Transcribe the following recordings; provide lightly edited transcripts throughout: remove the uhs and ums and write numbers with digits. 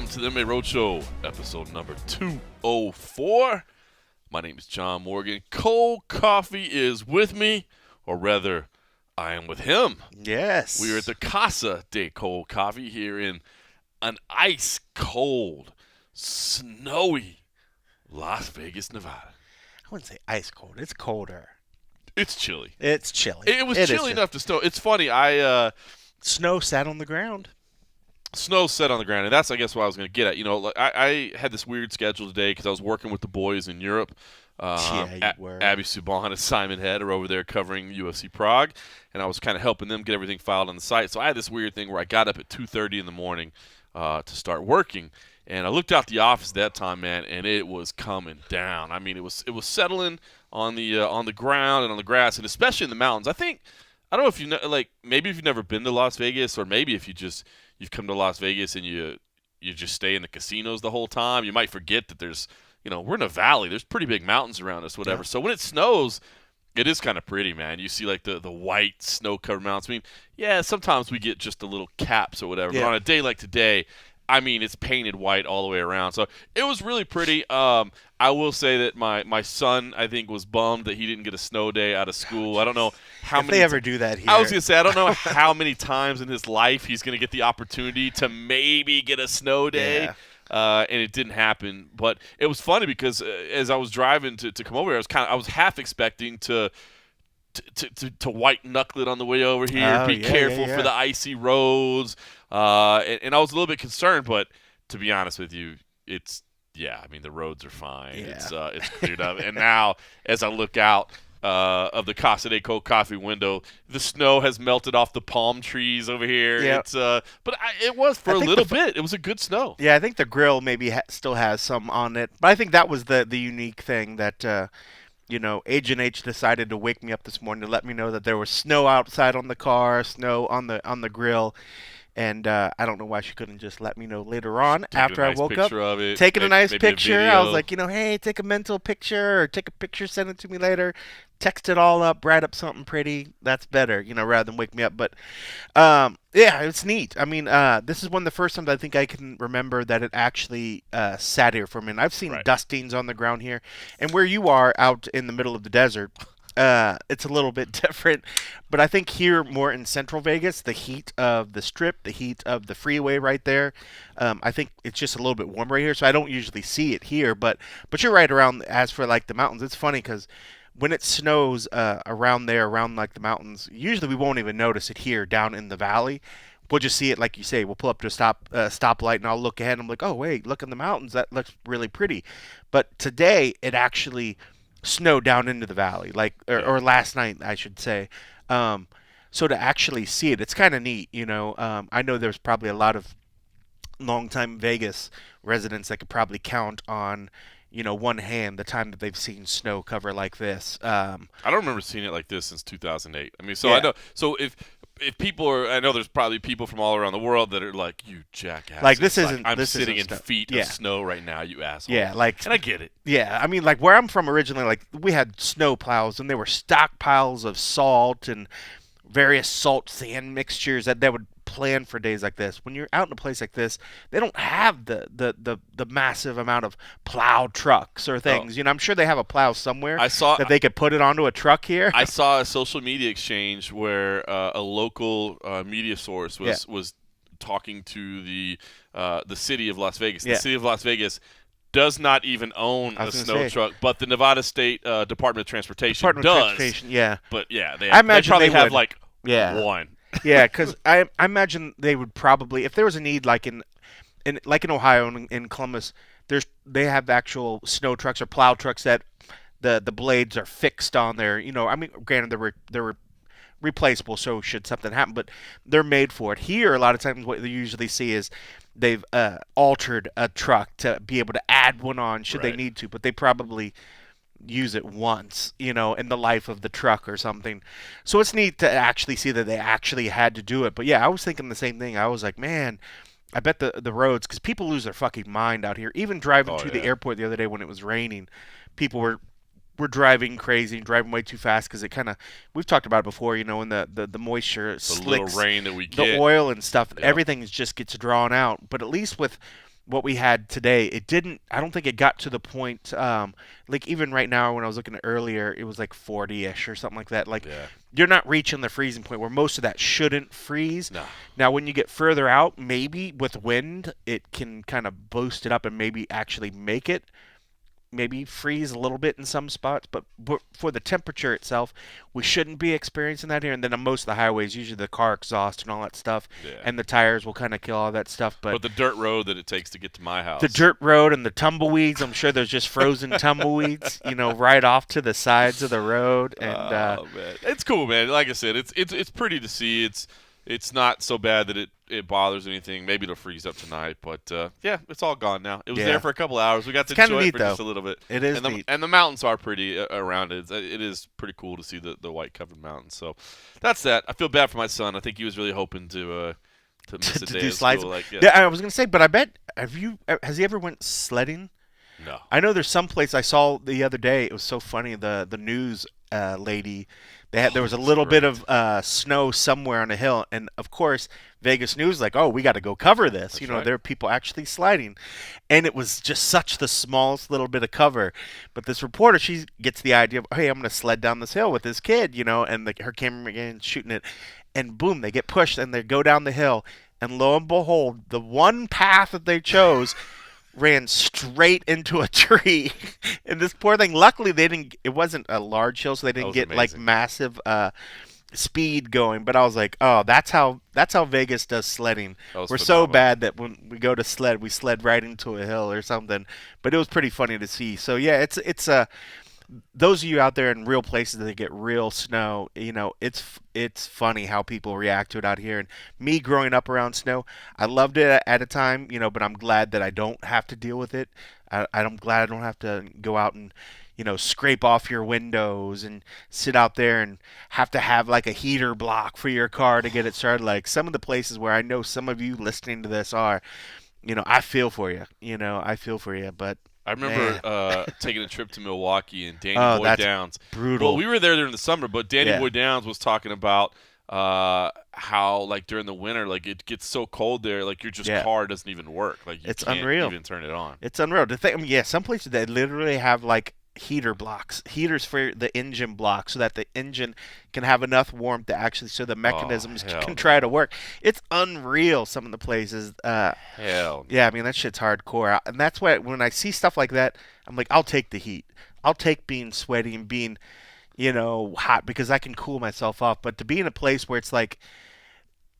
to the MMA Roadshow, episode number 204. My name is John Morgan. Cold Coffee is with me, or rather, I am with him. Yes. We are at the Casa de Cold Coffee here in an ice-cold, snowy Las Vegas, Nevada. I wouldn't say ice cold. It's colder. It's chilly. It's chilly. It was chilly enough to snow. It's funny, Snow sat on the ground. Snow set on the ground, and that's, I guess, what I was going to get at. You know, I had this weird schedule today because I was working with the boys in Europe. Yeah, you were. Abby Subban and Simon Head are over there covering UFC Prague, and I was kind of helping them get everything filed on the site. So I had this weird thing where I got up at 2:30 in the morning to start working, and I looked out the office at that time, man, and it was coming down. I mean, it was settling on the ground and on the grass, and especially in the mountains. I don't know if you know, like, maybe if you've never been to Las Vegas, or maybe if you've come to Las Vegas and you just stay in the casinos the whole time, you might forget that there's, you know, we're in a valley. There's pretty big mountains around us, whatever. Yeah. So when it snows, it is kind of pretty, man. You see, like, the white snow-covered mountains. I mean, yeah, sometimes we get just the little caps or whatever. Yeah. But on a day like today, I mean, it's painted white all the way around. So it was really pretty. I will say that my son, I think, was bummed that he didn't get a snow day out of school. I don't know how many. If they ever do that here. I was going to say, I don't know how many times in his life he's going to get the opportunity to maybe get a snow day. Yeah. And it didn't happen. But it was funny because as I was driving to come over here, I was half expecting to white knuckle it on the way over here. Be careful for the icy roads. And I was a little bit concerned, but to be honest with you, I mean, the roads are fine. Yeah. It's cleared up. And now, as I look out of the Casa de Cold Coffee window, the snow has melted off the palm trees over here. Yep. It was for a little bit. It was a good snow. Yeah, I think the grill maybe still has some on it. But I think that was the unique thing that Agent H decided to wake me up this morning to let me know that there was snow outside on the car, snow on the grill. And I don't know why she couldn't just let me know later on after I woke up. Taking a nice picture. I was like, hey, take a mental picture or take a picture, send it to me later. Text it all up, write up something pretty. That's better, rather than wake me up. But, it's neat. I mean, this is one of the first times I think I can remember that it actually sat here for me. And I've seen dustings on the ground here. And where you are out in the middle of the desert, it's a little bit different, but I think here more in Central Vegas, the heat of the Strip, the heat of the freeway right there, I think it's just a little bit warmer right here, so I don't usually see it here, but you're right around, as for like the mountains, it's funny because when it snows around like the mountains, usually we won't even notice it here down in the valley. We'll just see it, like you say, we'll pull up to a stoplight, and I'll look ahead, and I'm like, oh, wait, look in the mountains, that looks really pretty. But today, it actually snow down into the valley, or last night I should say. So to actually see it, it's kind of neat. I know there's probably a lot of longtime Vegas residents that could probably count on one hand the time that they've seen snow cover like this. I don't remember seeing it like this since 2008. I mean, so I know. So if people are, I know there's probably people from all around the world that are like, you jackass. Like this isn't. I'm this sitting isn't in feet of snow right now, you asshole. Yeah, and I get it. Yeah, I mean, like where I'm from originally, like we had snow plows and there were stockpiles of salt and various salt sand mixtures that they would plan for days like this. When you're out in a place like this, they don't have the massive amount of plow trucks or things. I'm sure they have a plow somewhere that they could put it onto a truck here. I saw a social media exchange where a local media source was talking to the city of Las Vegas. The city of Las Vegas does not even own a snow truck, but the Nevada State Department of Transportation does. Yeah. But yeah, they probably have like one. Yeah, because I imagine they would probably, if there was a need, like in Ohio and in Columbus, they have actual snow trucks or plow trucks that the blades are fixed on there. I mean, granted they're replaceable, so should something happen, but they're made for it. Here, a lot of times what you usually see is they've altered a truck to be able to add one on should they need to, but they probably use it once, in the life of the truck or something. So it's neat to actually see that they actually had to do it. But yeah, I was thinking the same thing. I was like, man, I bet the roads, because people lose their fucking mind out here. Even driving to the airport the other day when it was raining, people were driving crazy and driving way too fast because it kind of, we've talked about it before, in the moisture, the little rain that we get, the oil and stuff, everything just gets drawn out. But at least with what we had today, I don't think it got to the point, like even right now when I was looking at earlier, it was like 40-ish or something like that. Like you're not reaching the freezing point where most of that shouldn't freeze. No. Now, when you get further out, maybe with wind, it can kind of boost it up and maybe actually make it maybe freeze a little bit in some spots, but for the temperature itself, we shouldn't be experiencing that here. And then on most of the highways, usually the car exhaust and all that stuff, and the tires will kind of kill all that stuff. But the dirt road that it takes to get to my house, the dirt road and the tumbleweeds, I'm sure there's just frozen tumbleweeds, right off to the sides of the road. And man. It's cool, man. Like I said, it's pretty to see. It's not so bad that it bothers anything. Maybe it'll freeze up tonight, but it's all gone now. It was there for a couple hours. We got to enjoy it for just a little bit. It is neat. And the mountains are pretty around it. It is pretty cool to see the white covered mountains. So that's that. I feel bad for my son. I think he was really hoping to miss a day do of slides. school. I was gonna say, but I bet has he ever went sledding? No. I know there's some place I saw the other day. It was so funny. The news lady, there was a little bit of snow somewhere on a hill, and of course Vegas News like, oh, we got to go cover this. That's right. There are people actually sliding, and it was just such the smallest little bit of cover. But this reporter, she gets the idea of, hey, I'm going to sled down this hill with this kid, and her cameraman shooting it, and boom, they get pushed and they go down the hill, and lo and behold, the one path that they chose ran straight into a tree. And this poor thing, luckily it wasn't a large hill, so they didn't get like massive speed going. But I was like, oh, that's how Vegas does sledding. We're so bad that when we go to sled, we sled right into a hill or something. But it was pretty funny to see. So yeah, it's those of you out there in real places that get real snow, it's funny how people react to it out here. And me growing up around snow, I loved it at a time, but I'm glad that I don't have to deal with it. I'm glad I don't have to go out and, scrape off your windows and sit out there and have to have like a heater block for your car to get it started. Like some of the places where I know some of you listening to this are, I feel for you. I feel for you, but I remember taking a trip to Milwaukee and Danny Boy Downs. Brutal. Well, we were there during the summer, but Danny Boy Downs was talking about how, like, during the winter, like, it gets so cold there, like, your car doesn't even work. Like, you can't even turn it on. It's unreal. Some places they literally have, like, heaters for the engine block so that the engine can have enough warmth to actually so the mechanisms can try to work. It's unreal, some of the places. Hell. Yeah, I mean, that shit's hardcore. And that's why when I see stuff like that, I'm like, I'll take the heat. I'll take being sweaty and being, hot because I can cool myself off. But to be in a place where it's like,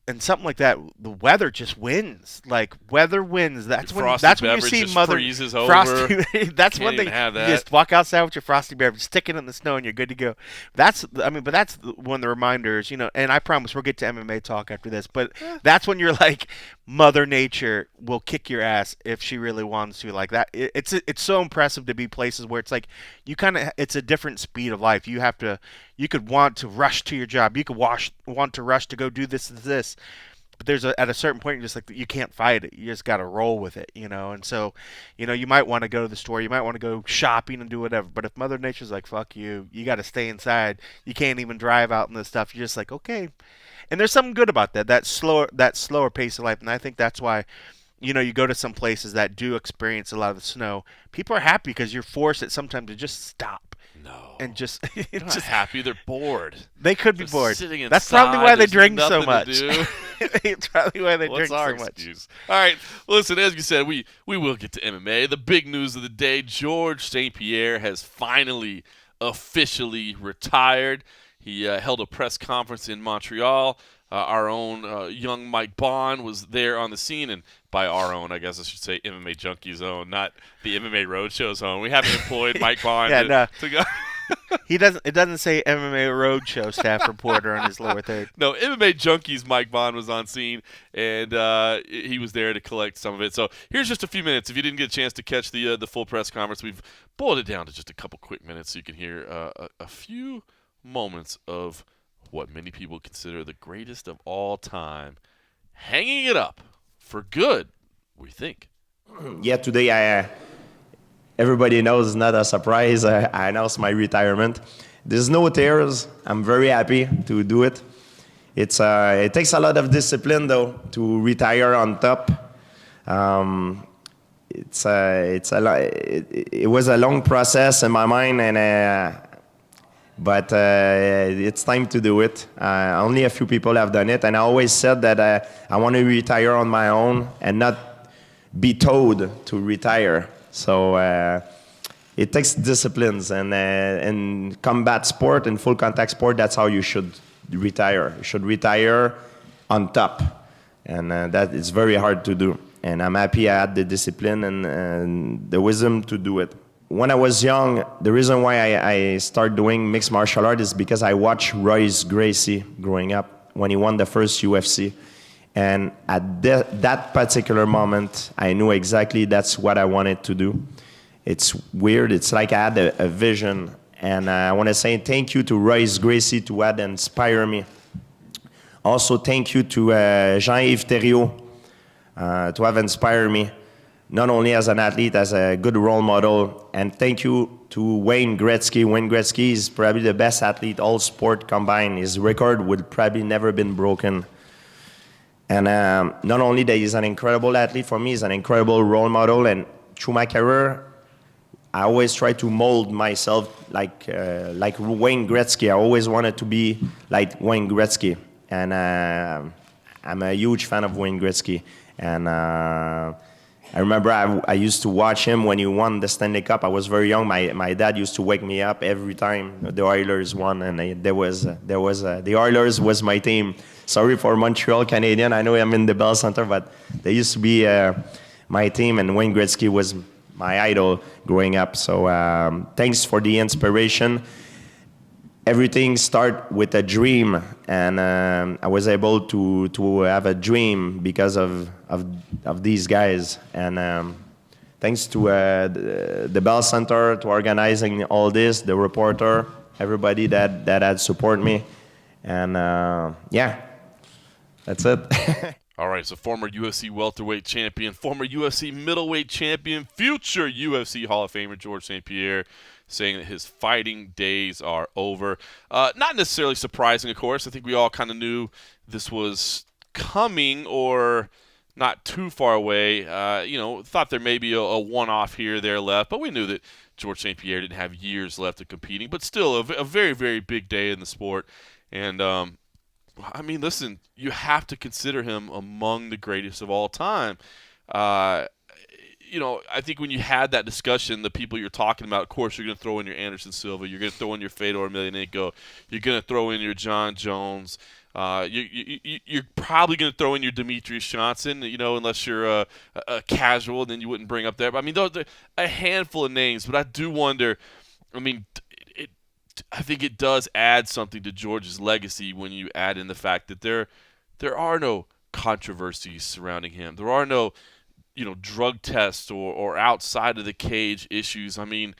and something like that, the weather just wins. Like weather wins. That's when you see freezes over. That's one thing. You just walk outside with your frosty beverage, stick it in the snow, and you're good to go. That's one of the reminders, And I promise we'll get to MMA talk after this. But that's when you're like, Mother Nature will kick your ass if she really wants to. Like that, it's so impressive to be places where it's like it's a different speed of life. You could want to rush to your job. You could want to rush to go do this. But at a certain point, you're just like, you can't fight it. You just got to roll with it, And so, you might want to go to the store. You might want to go shopping and do whatever. But if Mother Nature's like, fuck you, you got to stay inside. You can't even drive out and this stuff. You're just like, okay. And there's something good about that. That slower pace of life. And I think that's why, you go to some places that do experience a lot of the snow. People are happy because you're forced at sometimes to just stop. No. And just they're not happy. They're bored. They could be bored. That's probably why they drink so much. It's probably why they drink so much. All right. Listen, as you said, we will get to MMA. The big news of the day: Georges St-Pierre has finally officially retired. He held a press conference in Montreal. Our own young Mike Bond was there on the scene, and by our own, I guess I should say MMAjunkie's own, not the MMA Roadshow's own. We haven't employed Mike Bond to go. It doesn't say MMA Roadshow staff reporter on his lower third. No, MMAjunkie's Mike Bond was on scene, and he was there to collect some of it. So here's just a few minutes. If you didn't get a chance to catch the full press conference, we've boiled it down to just a couple quick minutes so you can hear a few moments of what many people consider the greatest of all time, hanging it up for good, we think. Yeah, today everybody knows it's not a surprise. I announced my retirement. There's no tears. I'm very happy to do it. It takes a lot of discipline, though, to retire on top. it was a long process in my mind, but it's time to do it. Only a few people have done it, and I always said that I want to retire on my own and not be told to retire. So it takes disciplines, and in combat sport and full contact sport, that's how you should retire. You should retire on top, and that is very hard to do. And I'm happy I had the discipline and the wisdom to do it. When I was young, the reason why I started doing mixed martial art is because I watched Royce Gracies growing up when he won the first UFC. And at that particular moment, I knew exactly that's what I wanted to do. It's weird. It's like I had a vision. And I want to say thank you to Royce Gracies to had inspired me. Also, thank you to Jean-Yves Thériault to have inspired me, not only as an athlete, as a good role model. And thank you to Wayne Gretzky. Wayne Gretzky is probably the best athlete, all sport combined. His record would probably never been broken. And not only that he's an incredible athlete for me, he's an incredible role model. And through my career, I always try to mold myself like Wayne Gretzky. I always wanted to be like Wayne Gretzky. And I'm a huge fan of Wayne Gretzky. And I remember I used to watch him when he won the Stanley Cup. I was very young. My dad used to wake me up every time the Oilers won, and the Oilers was my team. Sorry for Montreal Canadian. I know I'm in the Bell Center, but they used to be my team, and Wayne Gretzky was my idol growing up. So thanks for the inspiration. Everything started with a dream, and I was able to have a dream because of these guys. And thanks to the Bell Center, to organizing all this, the reporter, everybody that had support me. And yeah, that's it. All right, so former UFC welterweight champion, former UFC middleweight champion, future UFC Hall of Famer Georges St-Pierre, saying that his fighting days are over. Not necessarily surprising, of course. I think we all kind of knew this was coming or not too far away. Thought there may be a one-off here or there left, but we knew that Georges St-Pierre didn't have years left of competing. But still, a very, very big day in the sport. And, I mean, listen, you have to consider him among the greatest of all time. I think when you had that discussion, the people you're talking about, of course, you're going to throw in your Anderson Silva, you're going to throw in your Fedor Emelianenko, you're going to throw in your John Jones, you're probably going to throw in your Demetrius Johnson, unless you're a casual, then you wouldn't bring up there. But I mean, those are a handful of names, but I do wonder, I mean, I think it does add something to George's legacy when you add in the fact that there are no controversies surrounding him. There are no drug tests or outside of the cage issues. I mean,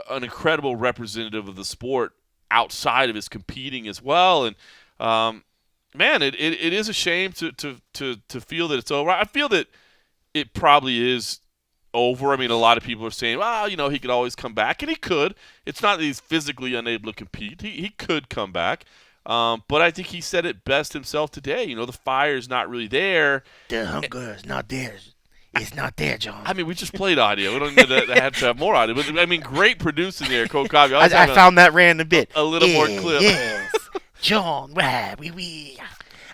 an incredible representative of the sport outside of his competing as well. And man, it is a shame to feel that it's over. I feel that it probably is over. I mean, a lot of people are saying, well, he could always come back, and he could. It's not that he's physically unable to compete. He could come back. But I think he said it best himself today. The fire is not really there. The hunger is not there. It's not there, John. I mean, we just played audio. We don't need to have more audio. But, I mean, great producing there, Cole Cobby. I found that random bit. A little more clip. Yes. John, oui.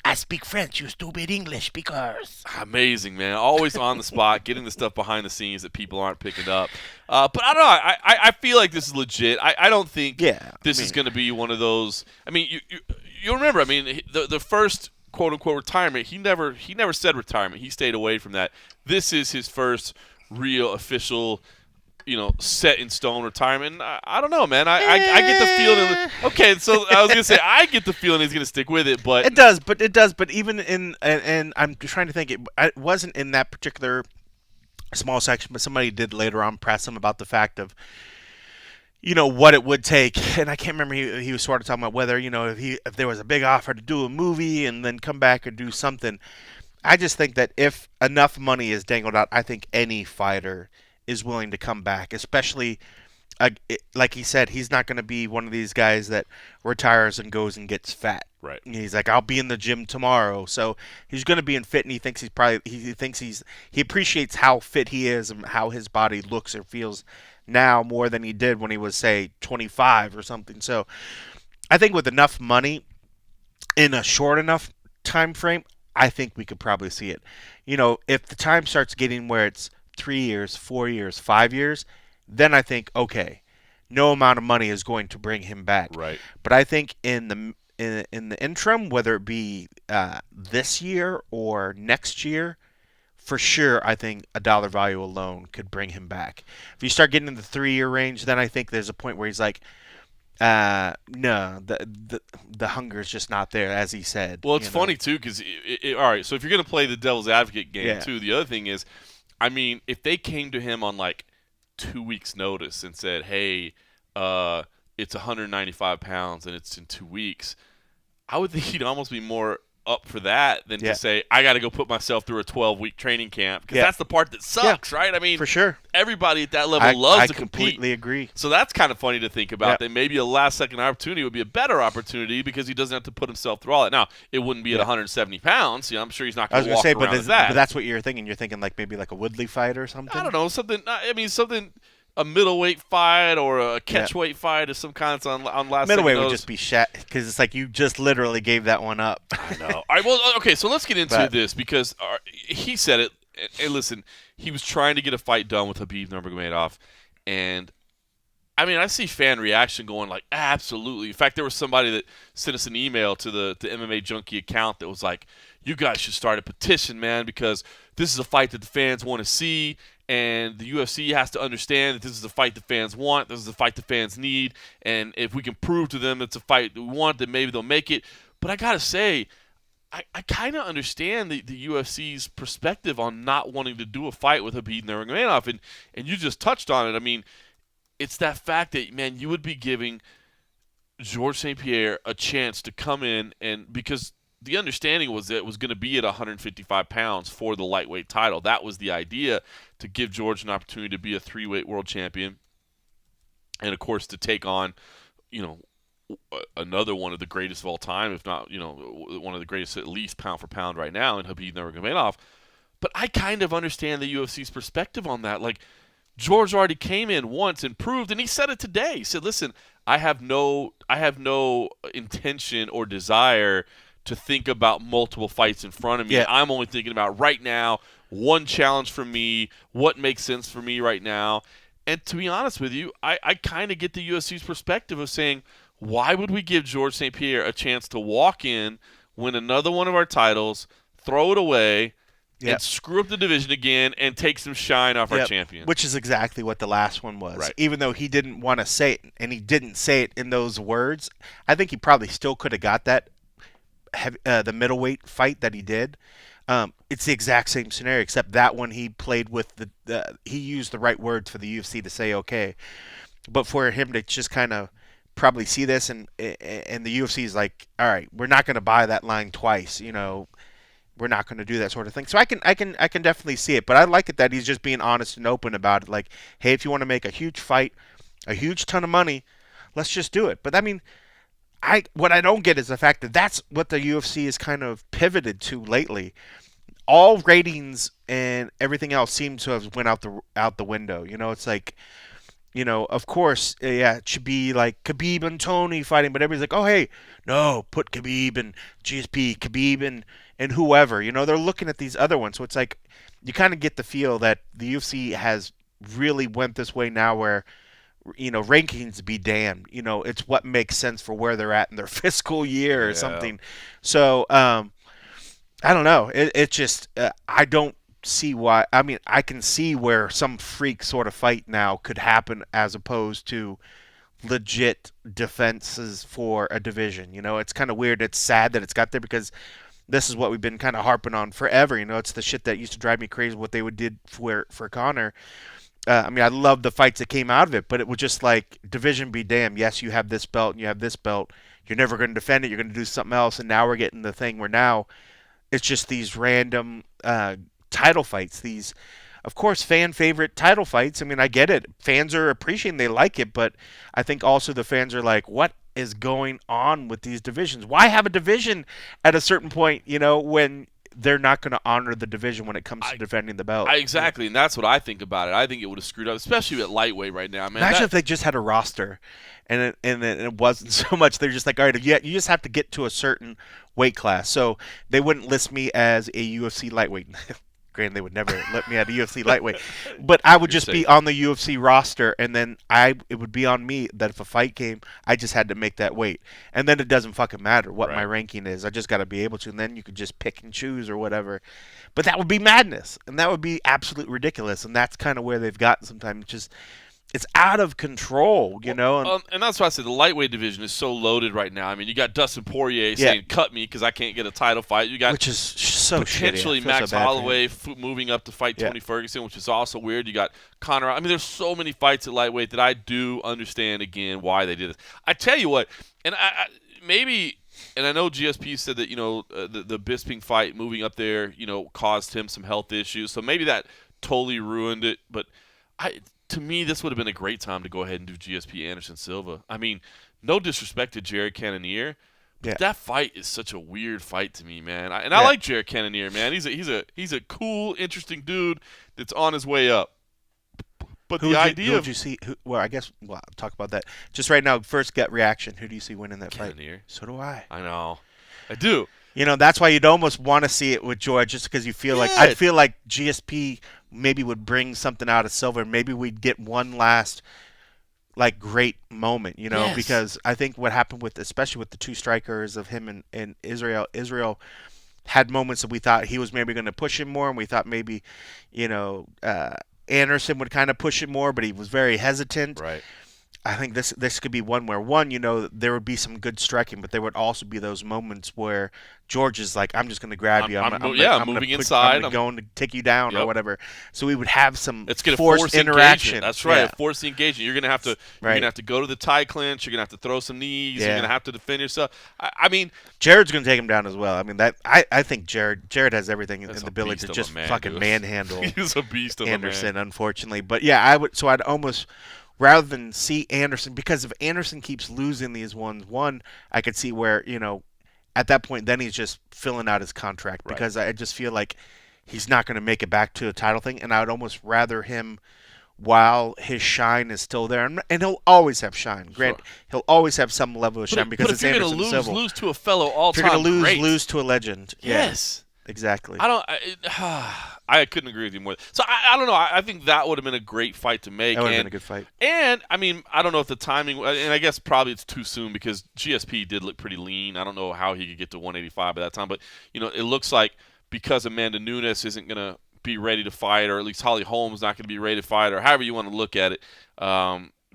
I speak French, you stupid English speakers. Amazing, man. Always on the spot, getting the stuff behind the scenes that people aren't picking up. But I don't know. I feel like this is legit. I don't think this is going to be one of those. I mean, you remember, I mean, the first quote-unquote retirement, he never said retirement. He stayed away from that. This is his first real official, set in stone retirement. I don't know, man. I get the feeling. Okay, so I was gonna say I get the feeling he's gonna stick with it, but it does. But even in and I'm trying to think. It wasn't in that particular small section, but somebody did later on press him about the fact of what it would take, and I can't remember. He was sort of talking about whether if there was a big offer to do a movie and then come back and do something. I just think that if enough money is dangled out, I think any fighter is willing to come back, especially like he said, he's not going to be one of these guys that retires and goes and gets fat. Right. He's like, I'll be in the gym tomorrow. So he's going to be in fit, and he thinks he appreciates how fit he is and how his body looks or feels now more than he did when he was, say, 25 or something. So I think with enough money in a short enough time frame, I think we could probably see it. If the time starts getting where it's 3 years, 4 years, 5 years, then I think, okay, no amount of money is going to bring him back. Right. But I think in the interim, whether it be this year or next year, for sure, I think a dollar value alone could bring him back. If you start getting in the 3-year range, then I think there's a point where he's like, no, the hunger is just not there, as he said. Well, it's funny too because all right. So if you're going to play the devil's advocate game too, the other thing is, I mean, if they came to him on like 2 weeks' notice and said, "Hey, it's 195 pounds and it's in 2 weeks," I would think he'd almost be more up for that than to say, I got to go put myself through a 12-week training camp, because that's the part that sucks, right? I mean, for sure, everybody at that level loves to compete. I completely agree. So that's kind of funny to think about. That maybe a last-second opportunity would be a better opportunity because he doesn't have to put himself through all that. Now, it wouldn't be at 170 pounds. I'm sure he's not going to walk around with that. But that's what you're thinking. You're thinking like maybe like a Woodley fight or something? I don't know. Something. I mean, something. A middleweight fight or a catchweight fight of some kind on last. Middleweight would just be shat because it's like you just literally gave that one up. I know. All right. Well, okay. So let's get into this because he said it. And listen, he was trying to get a fight done with Khabib Nurmagomedov, and I mean, I see fan reaction going like, absolutely. In fact, there was somebody that sent us an email to the MMAjunkie account that was like, you guys should start a petition, man, because this is a fight that the fans want to see. And the UFC has to understand that this is a fight the fans want. This is a fight the fans need. And if we can prove to them it's a fight we want, then maybe they'll make it. But I got to say, I kind of understand the UFC's perspective on not wanting to do a fight with Khabib Nurmagomedov. And you just touched on it. I mean, it's that fact that, man, you would be giving Georges St-Pierre a chance to come in, and because the understanding was that it was going to be at 155 pounds for the lightweight title. That was the idea, to give George an opportunity to be a 3-weight world champion. And, of course, to take on, another one of the greatest of all time, if not, one of the greatest at least pound for pound right now in Khabib Nurmagomedov. But I kind of understand the UFC's perspective on that. Like, George already came in once and proved, and he said it today. He said, listen, I have no intention or desire to think about multiple fights in front of me. I'm only thinking about right now, one challenge for me, what makes sense for me right now. And to be honest with you, I kind of get the UFC's perspective of saying, why would we give Georges St-Pierre a chance to walk in, win another one of our titles, throw it away, and screw up the division again and take some shine off our champion? Which is exactly what the last one was. Right. Even though he didn't want to say it, and he didn't say it in those words, I think he probably still could have got that. The middleweight fight that he did, it's the exact same scenario, except that one he played with he used the right words for the UFC to say okay, but for him to just kind of probably see this and the UFC is like, all right, we're not going to buy that line twice, we're not going to do that sort of thing. So I can definitely see it, but I like it that he's just being honest and open about it. Like, hey, if you want to make a huge fight, a huge ton of money, let's just do it. But I mean, what I don't get is the fact that that's what the UFC has kind of pivoted to lately. All ratings and everything else seems to have went out the window. It's like, of course, it should be like Khabib and Tony fighting, but everybody's like, oh, hey, no, put Khabib and GSP, Khabib and whoever. They're looking at these other ones. So it's like you kind of get the feel that the UFC has really went this way now where, rankings be damned. It's what makes sense for where they're at in their fiscal year or something. So, I don't know. It just, I don't see why. I mean, I can see where some freak sort of fight now could happen as opposed to legit defenses for a division. It's kind of weird. It's sad that it's got there because this is what we've been kind of harping on forever. It's the shit that used to drive me crazy what they did for Conor. I mean, I love the fights that came out of it, but it was just like, division be damned. Yes, you have this belt and you have this belt. You're never going to defend it. You're going to do something else. And now we're getting the thing where now it's just these random title fights. of course, fan favorite title fights. I mean, I get it. Fans are appreciating, they like it, but I think also the fans are like, what is going on with these divisions? Why have a division at a certain point, when they're not going to honor the division when it comes to defending the belt? Exactly, and that's what I think about it. I think it would have screwed up, especially at lightweight right now, man. Imagine if they just had a roster and it wasn't so much. They're just like, all right, you just have to get to a certain weight class. So they wouldn't list me as a UFC lightweight. Granted, they would never let me at a UFC lightweight, but I would just be on the UFC roster, and then it would be on me that if a fight came, I just had to make that weight, and then it doesn't fucking matter what my ranking is. I just got to be able to, and then you could just pick and choose or whatever. But that would be madness, and that would be absolutely ridiculous, and that's kind of where they've gotten sometimes. Just it's out of control, and that's why I said the lightweight division is so loaded right now. I mean, you got Dustin Poirier saying, "Cut me because I can't get a title fight." You got which is so potentially shitty. Max Holloway moving up to fight Tony Ferguson, which is also weird. You got Conor. I mean, there's so many fights at lightweight that I do understand again why they did this. I tell you what, and and I know GSP said that the Bisping fight moving up there caused him some health issues, so maybe that totally ruined it. But to me, this would have been a great time to go ahead and do GSP Anderson Silva. I mean, no disrespect to Jared Cannonier, but that fight is such a weird fight to me, man. I like Jared Cannonier, man. He's a cool, interesting dude that's on his way up. But who would you see? I'll talk about that. Just right now, first gut reaction. Who do you see winning that fight? Cannonier. So do I. I know. I do. That's why you'd almost want to see it with George, just because you feel like I'd feel like GSP maybe would bring something out of Silva. Maybe we'd get one last great moment, because I think what happened especially with the two strikers of him and Israel had moments that we thought he was maybe going to push him more, and we thought maybe, Anderson would kind of push it more, but he was very hesitant. Right. I think this could be one where there would be some good striking, but there would also be those moments where George is like, I'm just going to grab you. I'm moving inside. I'm going to take you down or whatever. So we would have some forced interaction. Engagement. That's right. Force the engagement. You're going to have to go to the tie clinch. You're going to have to throw some knees. You're going to have to defend yourself. I mean, Jared's going to take him down as well. I mean, I think Jared has everything in the ability to just fucking manhandle. He's a beast of Anderson, a man. unfortunately. But yeah, I would. So I'd almost. Rather than see Anderson, because if Anderson keeps losing these ones, I could see where, at that point, then he's just filling out his contract, because I just feel like he's not going to make it back to a title thing, and I would almost rather him, while his shine is still there, and he'll always have shine. Granted, he'll always have some level of shine because it's Anderson Silva. But if you're going to lose to a fellow all-time great. If you're going to lose to a legend. Yes. Exactly. I couldn't agree with you more. So I don't know. I think that would have been a great fight to make. That would have been a good fight. And I mean, I don't know if the timing, and I guess probably it's too soon because GSP did look pretty lean. I don't know how he could get to 185 by that time, but it looks like because Amanda Nunes isn't going to be ready to fight, or at least Holly Holm's not going to be ready to fight, or however you want to look at it.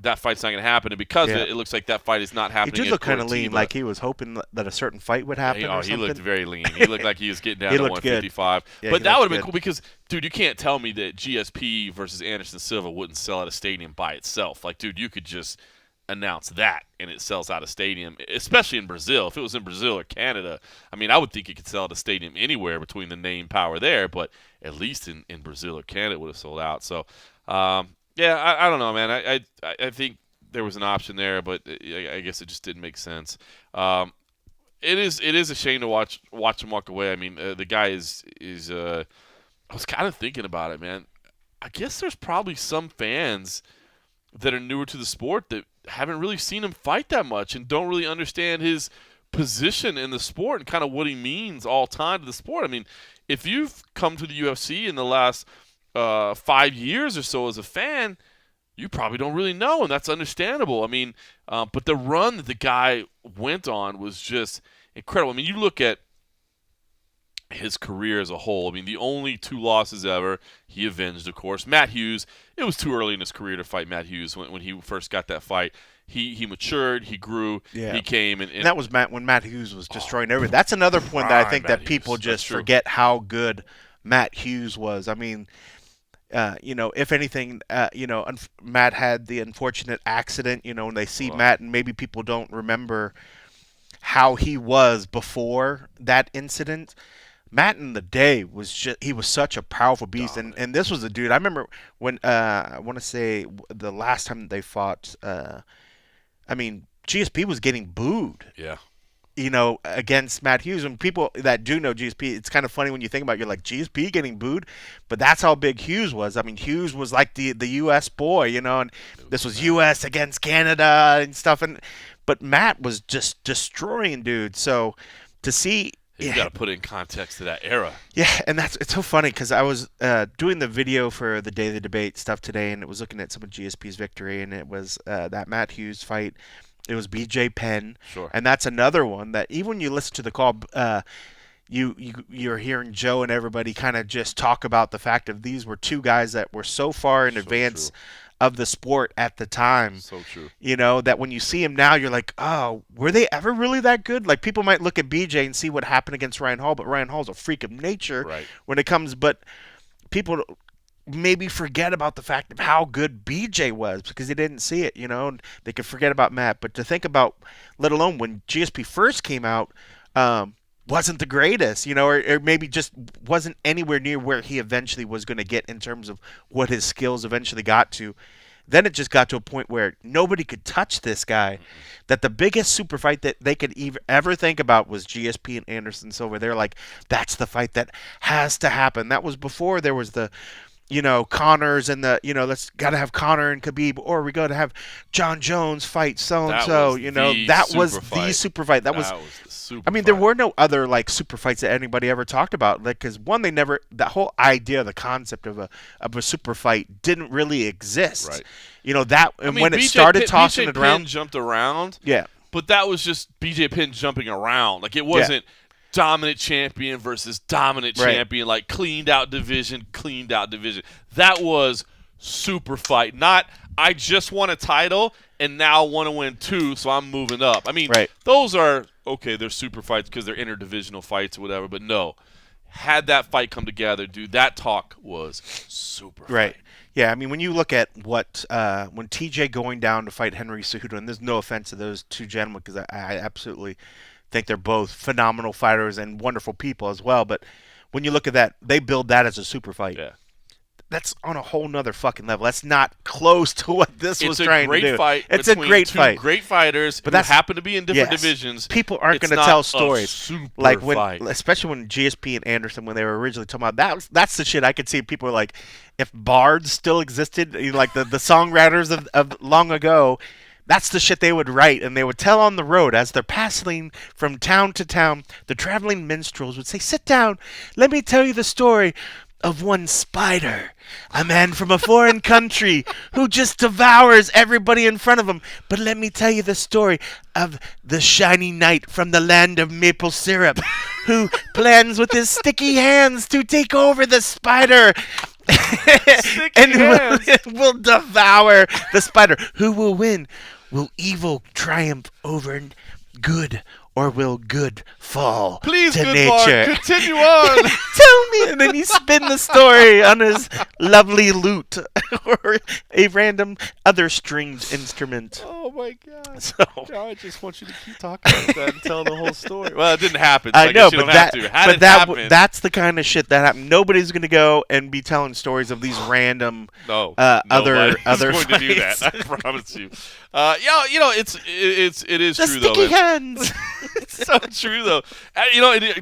That fight's not going to happen, and because of it looks like that fight is not happening. He did look kind of lean, like he was hoping that a certain fight would happen. He looked very lean. He looked like he was getting down to 155. Yeah, but that would have been cool because, dude, you can't tell me that GSP versus Anderson Silva wouldn't sell at a stadium by itself. Like, dude, you could just announce that and it sells out a stadium, especially in Brazil. If it was in Brazil or Canada, I mean, I would think it could sell at a stadium anywhere between the name power there, but at least in Brazil or Canada it would have sold out. So, yeah, I don't know, man. I think there was an option there, but I guess it just didn't make sense. It is a shame to watch him walk away. I mean, the guy is I was kind of thinking about it, man. I guess there's probably some fans that are newer to the sport that haven't really seen him fight that much and don't really understand his position in the sport and kind of what he means all time to the sport. I mean, if you've come to the UFC in the last 5 years or so as a fan, you probably don't really know, and that's understandable. I mean, but the run that the guy went on was just incredible. I mean, you look at his career as a whole. I mean, the only 2 losses ever, he avenged, of course. Matt Hughes, it was too early in his career to fight Matt Hughes when he first got that fight. He matured, he grew, he came. And that was when Matt Hughes was destroying everything. That's another point that I think that people just forget how good Matt Hughes was. I mean, if anything, Matt had the unfortunate accident, and they see Matt, and maybe people don't remember how he was before that incident. Matt in the day he was such a powerful beast, and this was a dude. I remember when I want to say the last time they fought. I mean, GSP was getting booed. Yeah. Against Matt Hughes. And people that do know GSP, it's kind of funny when you think about it, you're like, GSP getting booed? But that's how big Hughes was. I mean, Hughes was like the U.S. boy, and this was U.S. against Canada and stuff. But Matt was just destroying dudes. So to see... You got to put it in context to that era. Yeah, and it's so funny because I was doing the video for the Day of the Debate stuff today, and it was looking at some of GSP's victory, and it was that Matt Hughes fight. It was BJ Penn, sure. And that's another one that even when you listen to the call, you're hearing Joe and everybody kind of just talk about the fact of these were two guys that were so far in advance of the sport at the time. So true. That when you see him now, you're like, oh, were they ever really that good? Like people might look at BJ and see what happened against Ryan Hall, but Ryan Hall's a freak of nature when it comes. But people maybe forget about the fact of how good BJ was because they didn't see it, and they could forget about Matt. But to think about, let alone when GSP first came out, wasn't the greatest, or maybe just wasn't anywhere near where he eventually was going to get in terms of what his skills eventually got to. Then it just got to a point where nobody could touch this guy. That the biggest super fight that they could ever think about was GSP and Anderson Silva. They're like, that's the fight that has to happen. That was before there was the Connors and the, let's got to have Connor and Khabib, or we got to have John Jones fight so-and-so, that was the super fight. That was the super fight. There were no other, super fights that anybody ever talked about, because one, that whole idea, the concept of a super fight didn't really exist. Right. When it started tossing it around. BJ Penn jumped around. Yeah. But that was just BJ Penn jumping around. It wasn't dominant champion versus dominant champion, cleaned out division. That was super fight. Not, I just won a title and now want to win two, so I'm moving up. Those are, okay, they're super fights because they're interdivisional fights or whatever, but no. Had that fight come together, dude, that talk was super right. Fight. Yeah, when you look at what when TJ going down to fight Henry Cejudo, and there's no offense to those two gentlemen because I absolutely think they're both phenomenal fighters and wonderful people as well. But when you look at that, they build that as a super fight. Yeah. That's on a whole nother fucking level. That's not close to what this was trying to do. It's a great fight. It's a great fight. Great fighters, but that happen to be in different divisions. People aren't going to tell stories fight. Especially when GSP and Anderson, when they were originally talking about that's the shit I could see. People were if bards still existed, the songwriters of long ago. That's the shit they would write, and they would tell on the road as they're passing from town to town. The traveling minstrels would say, sit down, let me tell you the story of one Spider, a man from a foreign country who just devours everybody in front of him. But let me tell you the story of the shiny knight from the land of maple syrup who plans with his sticky hands to take over the spider. And will devour the spider. Who will win? Will evil triumph over good, or will good fall Please, to good nature? Lord, continue on. Tell me. And then he spin the story on his lovely lute or a random other stringed instrument. Oh, my God. So, I just want you to keep talking about that and tell the whole story. Well, it didn't happen. I know, but that's the kind of shit that happened. Nobody's going to go and be telling stories of these random other going to do that. fights. I promise you. It is the true though. Sticky hands. It's so true though.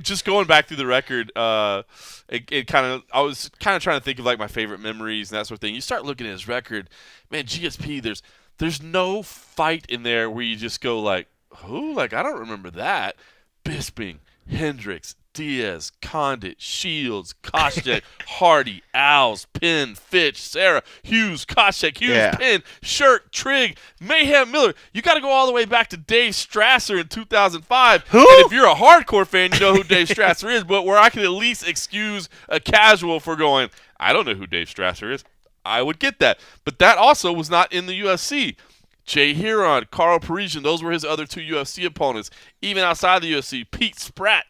Just going back through the record, I was kind of trying to think of my favorite memories and that sort of thing. You start looking at his record, man. GSP, there's no fight in there where you just go who? I don't remember that. Bisping, Hendrix, Diaz, Condit, Shields, Koscheck, Hardy, Owls, Penn, Fitch, Sarah, Hughes, Koscheck, Hughes, Penn, Shirk, Trigg, Mayhem, Miller. You got to go all the way back to Dave Strasser in 2005. Who? And if you're a hardcore fan, you know who Dave Strasser is, but where I can at least excuse a casual for going, I don't know who Dave Strasser is. I would get that. But that also was not in the UFC. Jay Heron, Carl Parisian, those were his other two UFC opponents. Even outside the UFC, Pete Spratt.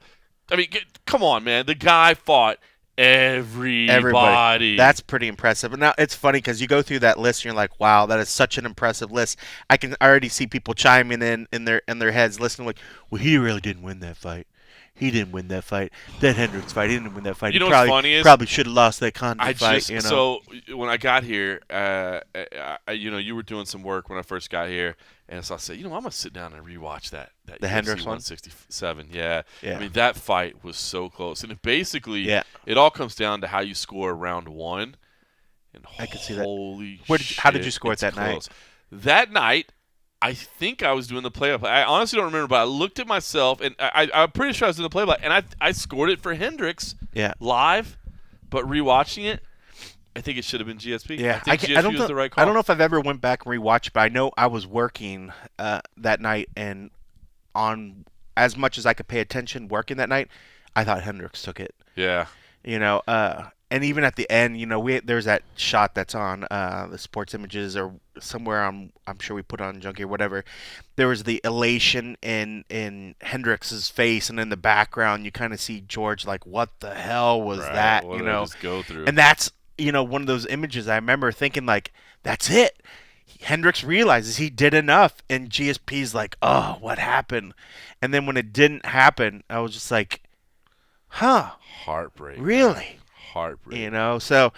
Come on, man. The guy fought everybody. That's pretty impressive. And now it's funny because you go through that list and you're like, wow, that is such an impressive list. I can already see people chiming in their heads listening well, he really didn't win that fight. he didn't win that fight. That Hendrix fight, he didn't win that fight. You know he what's funny is probably should have lost that Condit I fight. just You know? so when I got here, you were doing some work when I first got here, and so I said, I'm gonna sit down and rewatch that the UFC Hendrix one? 167. Yeah. Yeah. I mean that fight was so close, and basically it all comes down to how you score round one. And I could see that. Holy How did you score it it's that close. night? That night, I think I was doing the play-by-play. I honestly don't remember, but I looked at myself, and I'm pretty sure I was doing the play-by, and I scored it for Hendrix live, but rewatching it, I think it should have been GSP. Yeah, I think GSP was the right call. I don't know if I've ever went back and rewatched, but I know I was working that night, and on as much as I could pay attention working that night, I thought Hendrix took it. Yeah. And even at the end, there's that shot that's on the Sports Images or somewhere. I'm sure we put on Junkie or whatever. There was the elation in Hendrix's face, and in the background, you kind of see George like, "What the hell was that?" What did I just go through? And that's one of those images I remember thinking like, "That's it." Hendrix realizes he did enough, and GSP's like, "Oh, what happened?" And then when it didn't happen, I was just like, "Huh." Heartbreak. Really? Heartbreak. So,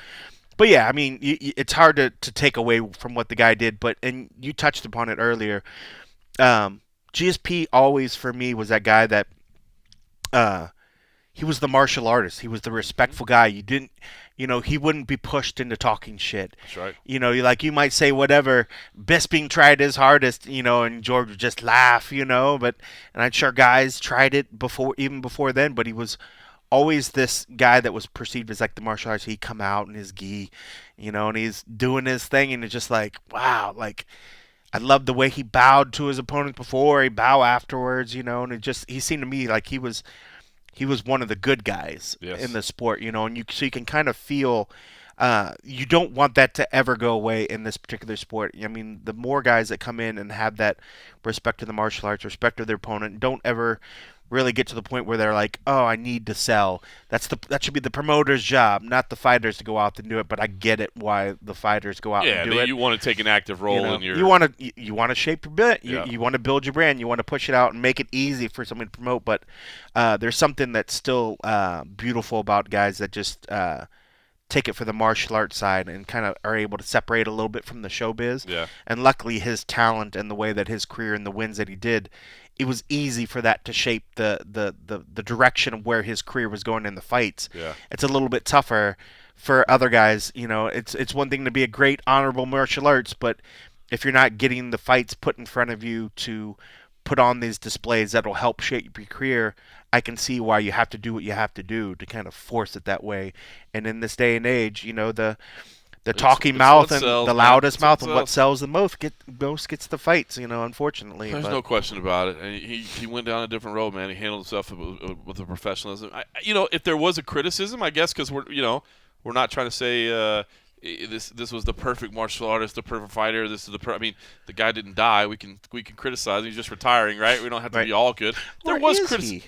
but yeah, I mean, it's hard to take away from what the guy did, and you touched upon it earlier. GSP always, for me, was that guy that he was the martial artist. He was the respectful guy. He wouldn't be pushed into talking shit. That's right. You might say whatever, Bisping tried his hardest, and George would just laugh, and I'm sure guys tried it even before then, but he was always this guy that was perceived as like the martial artist. He'd come out in his gi, and he's doing his thing, and it's just like, wow, like I love the way he bowed to his opponent before, he bow afterwards, and he seemed to me like he was one of the good guys in the sport, and so you can kind of feel you don't want that to ever go away in this particular sport. I mean, the more guys that come in and have that respect to the martial arts, respect to their opponent, don't ever really get to the point where they're like, "Oh, I need to sell." That should be the promoter's job, not the fighters to go out and do it. But I get it why the fighters go out and do it. You want to take an active role in your. You want to shape your bit. You want to build your brand. You want to push it out and make it easy for someone to promote. But there's something that's still beautiful about guys that just take it for the martial arts side and kind of are able to separate a little bit from the showbiz. Yeah. And luckily, his talent and the way that his career and the wins that he did, it was easy for that to shape the direction of where his career was going in the fights. Yeah. It's a little bit tougher for other guys. It's one thing to be a great honorable martial arts, but if you're not getting the fights put in front of you to put on these displays that will help shape your career, I can see why you have to do what you have to do to kind of force it that way. And in this day and age, the talking mouth and the loudest mouth and what sells the most gets the fights, unfortunately. There's no question about it. And he went down a different road, man. He handled himself with a professionalism. If there was a criticism, I guess, because we're not trying to say this was the perfect martial artist, the perfect fighter. This is the the guy didn't die. We can criticize him. He's just retiring, right? We don't have to be all good. There was criticism.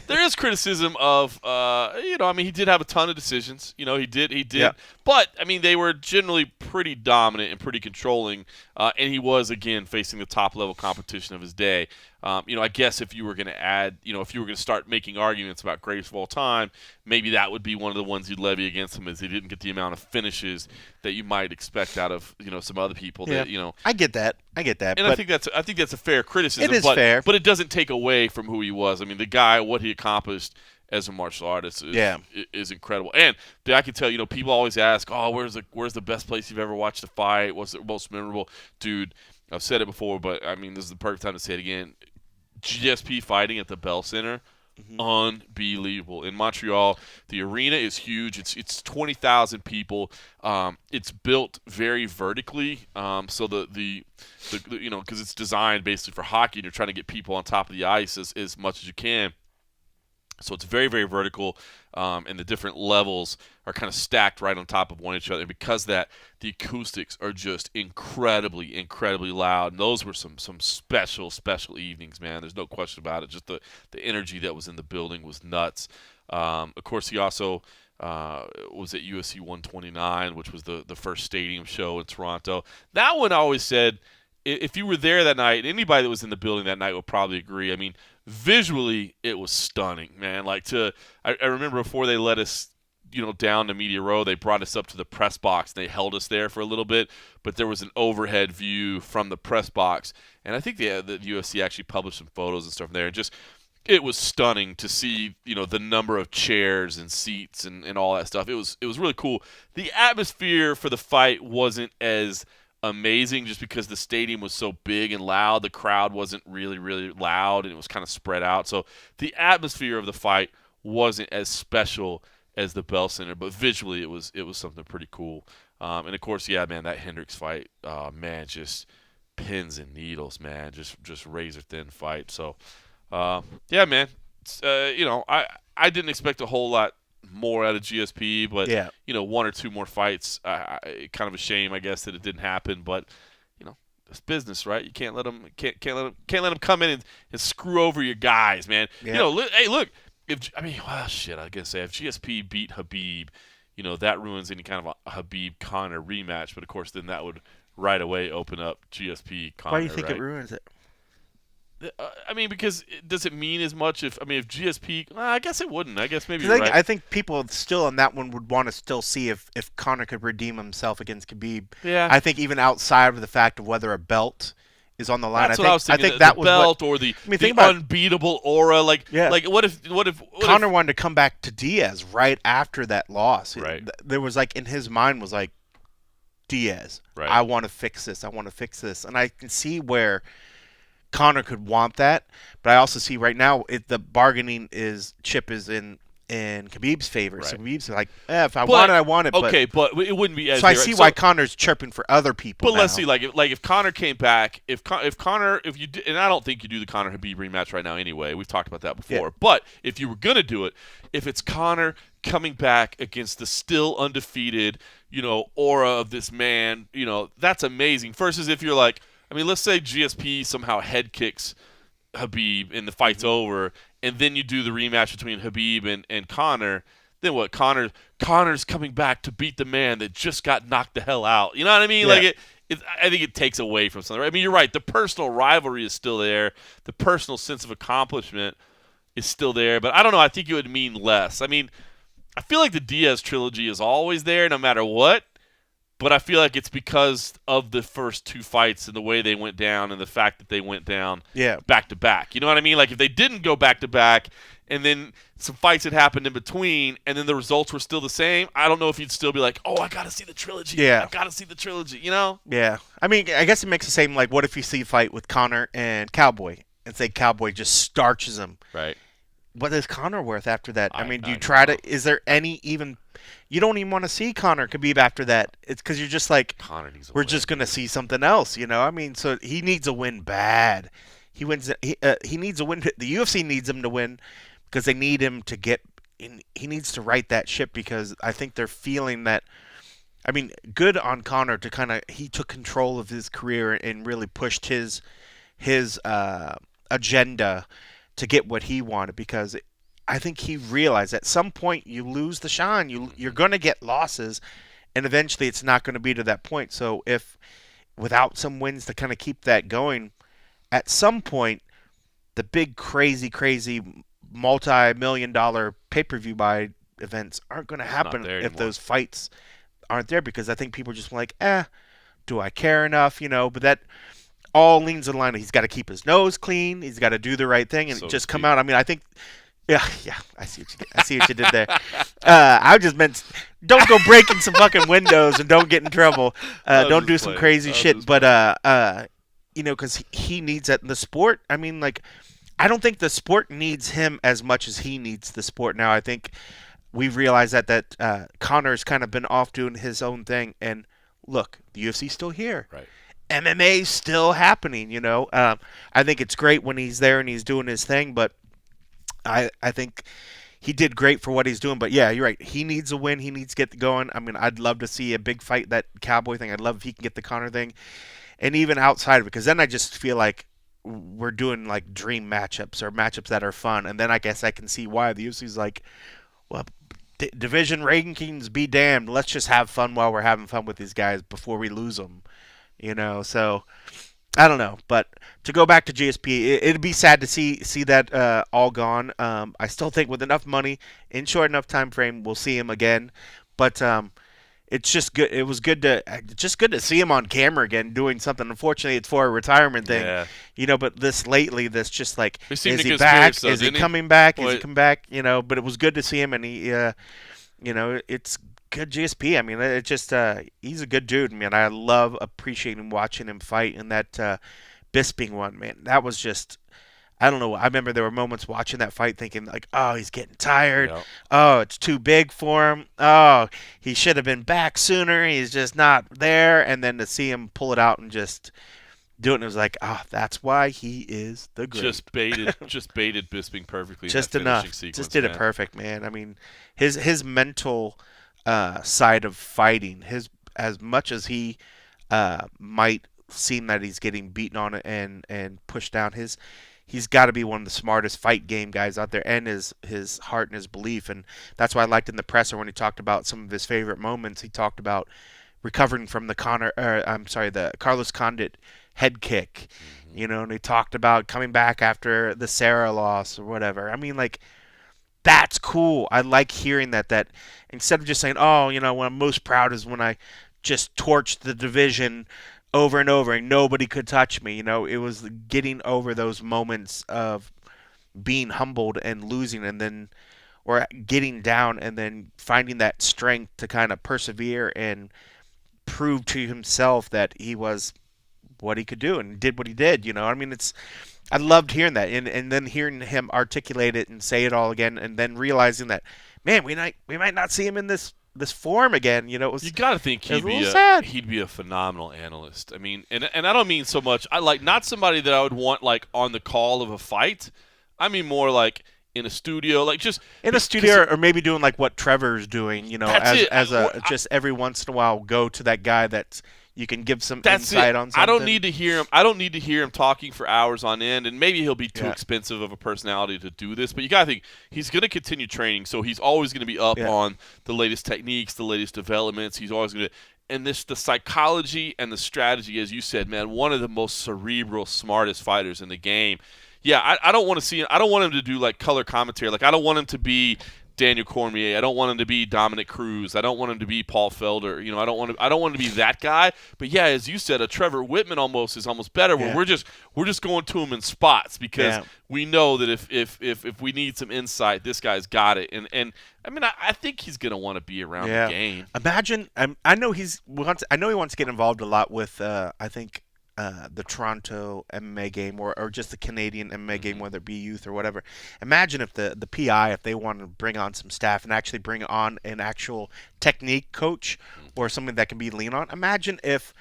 There is criticism of he did have a ton of decisions. He did. Yeah. But they were generally pretty dominant and pretty controlling. And he was again facing the top level competition of his day. I guess if you were going to add, if you were going to start making arguments about greatest of all time, maybe that would be one of the ones you'd levy against him, as he didn't get the amount of finishes that you might expect out of some other people. Yeah. That I get that. And I think that's a fair criticism. It is fair, but it doesn't take away from who he was. The guy, what he accomplished as a martial artist is incredible. And I can tell people always ask, "Oh, where's the best place you've ever watched a fight? What's the most memorable?" Dude, I've said it before, but this is the perfect time to say it again. GSP fighting at the Bell Center, unbelievable. In Montreal, the arena is huge. It's 20,000 people. It's built very vertically, so the because it's designed basically for hockey, and you're trying to get people on top of the ice as much as you can. So it's very, very vertical, and the different levels are kind of stacked right on top of one each other. And because of that, the acoustics are just incredibly, incredibly loud. And those were some special, special evenings, man. There's no question about it. Just the energy that was in the building was nuts. Of course, he also was at UFC 129, which was the first stadium show in Toronto. That one I always said if you were there that night, anybody that was in the building that night would probably agree. I mean, visually, it was stunning, man. I remember before they let us, down to Media Row, they brought us up to the press box. And they held us there for a little bit, but there was an overhead view from the press box, and I think the UFC actually published some photos and stuff from there. And just, it was stunning to see, the number of chairs and seats and all that stuff. It was really cool. The atmosphere for the fight wasn't as amazing just because the stadium was so big and loud. The crowd wasn't really, really loud, and it was kind of spread out. So the atmosphere of the fight wasn't as special as the Bell Center, but visually it was something pretty cool. And of course, yeah, man, that Hendrix fight, man, just pins and needles, man, just razor thin fight. So, yeah, man, I didn't expect a whole lot more out of GSP, but Yeah. one or two more fights. Kind of a shame, I guess, that it didn't happen, but it's business, right? You can't let them come in and screw over your guys, man. Yeah. Hey, look. If GSP beat Khabib, that ruins any kind of a Khabib-Conor rematch. But, of course, then that would right away open up GSP-Conor, Why do you think right? it ruins it? Because does it mean as much if GSP – I guess it wouldn't. I guess maybe you're right. I think people still on that one would want to still see if Conor could redeem himself against Khabib. Yeah. I think even outside of the fact of whether a belt is on the line. That's what I was thinking. I think the that was belt what, or the think about unbeatable aura. What if Conor wanted to come back to Diaz right after that loss. Right. There was in his mind was Diaz. Right. I want to fix this. And I can see where Conor could want that, but I also see right now the bargaining chip is in Khabib's favor. Right. So Khabib's if I want it, I want it. Okay, but it wouldn't be as. So I see why Conor's chirping for other people. But now. let's see, if Conor came back, if Conor, if you did, and I don't think you do the Conor Khabib rematch right now anyway. We've talked about that before. Yeah. But if you were gonna do it, if it's Conor coming back against the still undefeated, aura of this man, that's amazing. Versus if you're let's say GSP somehow head kicks Khabib and the fight's over, and then you do the rematch between Khabib and Conor, then what? Conor's coming back to beat the man that just got knocked the hell out. You know what I mean? Yeah. I think it takes away from something. I mean, you're right. The personal rivalry is still there. The personal sense of accomplishment is still there. But I don't know. I think it would mean less. I mean, I feel like the Diaz trilogy is always there no matter what. But I feel like it's because of the first two fights and the way they went down and the fact that they went down back to back. You know what I mean? If they didn't go back to back and then some fights had happened in between and then the results were still the same, I don't know if you'd still be like, oh, I got to see the trilogy. Yeah. I've got to see the trilogy, Yeah. I mean, I guess it makes the same, what if you see a fight with Conor and Cowboy and say Cowboy just starches him? Right. What is Conor worth after that? I mean, do you I try know. to – is there any even – you don't even want to see Conor Khabib after that. It's because you're just Conor needs a we're win. just going to see something else, I mean, so he needs a win bad. He needs a win. The UFC needs him to win because they need him to get – he needs to right that ship because I think they're feeling that – I mean, good on Conor to kind of – he took control of his career and really pushed his agenda to get what he wanted because I think he realized at some point you lose the shine. You're going to get losses, and eventually it's not going to be to that point. So if without some wins to kind of keep that going, at some point the big crazy multi-million-dollar pay-per-view buy events aren't going to happen if those fights aren't there because I think people are just do I care enough? But that all leans in line. He's got to keep his nose clean. He's got to do the right thing and just come out. I mean, I think, yeah. I see what you did there. I just meant don't go breaking some fucking windows and don't get in trouble. Don't do some crazy shit. But because he needs that in the sport. I mean, I don't think the sport needs him as much as he needs the sport now. I think we've realized that Conor's kind of been off doing his own thing. And look, the UFC's still here. Right. MMA's still happening, I think it's great when he's there and he's doing his thing, but I think he did great for what he's doing. But, yeah, you're right. He needs a win. He needs to get going. I mean, I'd love to see a big fight, that Cowboy thing. I'd love if he can get the Conor thing. And even outside of it, because then I just feel like we're doing, dream matchups or matchups that are fun. And then I guess I can see why the UFC's well, division rankings be damned. Let's just have fun while we're having fun with these guys before we lose them. So I don't know, but to go back to GSP, it'd be sad to see that all gone. I still think with enough money in short enough time frame, we'll see him again. But it's just good. It was just good to see him on camera again doing something. Unfortunately, it's for a retirement thing, Yeah. But this lately, this just like, He seemed is to he get back? serious, though, Is he didn't he? coming back? Is Boy. he coming back? But it was good to see him, and it's good GSP. I mean, it just he's a good dude, man. I love appreciating watching him fight in that Bisping one, man. That was just. I don't know. I remember there were moments watching that fight thinking like, oh, he's getting tired. Yep. Oh, it's too big for him. Oh, he should have been back sooner. He's just not there. And then to see him pull it out and just do it, and it was like, oh, that's why he is the great. Just baited Bisping perfectly. Just in that enough. finishing sequence, Just did it man. perfect, man. I mean, his mental side of fighting, as much as he might seem that he's getting beaten on it and pushed down, he's got to be one of the smartest fight game guys out there, and his heart and his belief. And that's why I liked in the presser when he talked about some of his favorite moments. He talked about recovering from the Carlos Condit head kick, and he talked about coming back after the Sarah loss or whatever. I mean, like, that's cool. I like hearing that instead of just saying, oh, what I'm most proud is when I just torched the division over and over and nobody could touch me. It was getting over those moments of being humbled and losing, and then or getting down and then finding that strength to kind of persevere and prove to himself that he was what he could do and did what he did. I mean, I loved hearing that, and then hearing him articulate it and say it all again, and then realizing that, man, we might not see him in this form again. It was. You got to think it was a little sad. he'd be a phenomenal analyst. I mean, and I don't mean so much. I like not somebody that I would want like on the call of a fight. I mean more like in a studio, like just in a studio, or maybe doing like what Trevor's doing. That's it. Just every once in a while go to that guy that you can give some That's insight it. on something. I don't need to hear him talking for hours on end, and maybe he'll be too expensive of a personality to do this. But you got to think he's going to continue training, so he's always going to be up on the latest techniques, the latest developments. He's always going to, and the psychology and the strategy, as you said, man, one of the most cerebral, smartest fighters in the game. Yeah, I don't want to see. I don't want him to do like color commentary. Like I don't want him to be Daniel Cormier. I don't want him to be Dominic Cruz. I don't want him to be Paul Felder. I don't want him to be that guy. But yeah, as you said, a Trevor Whitman is almost better. Where we're just going to him in spots because we know that if we need some insight, this guy's got it. And I mean, I think he's gonna want to be around the game. Imagine. I know he wants to get involved a lot with. I think. The Toronto MMA game or just the Canadian MMA game, whether it be youth or whatever. Imagine if the PI, if they want to bring on some staff and actually bring on an actual technique coach or something that can be leaned on. Imagine if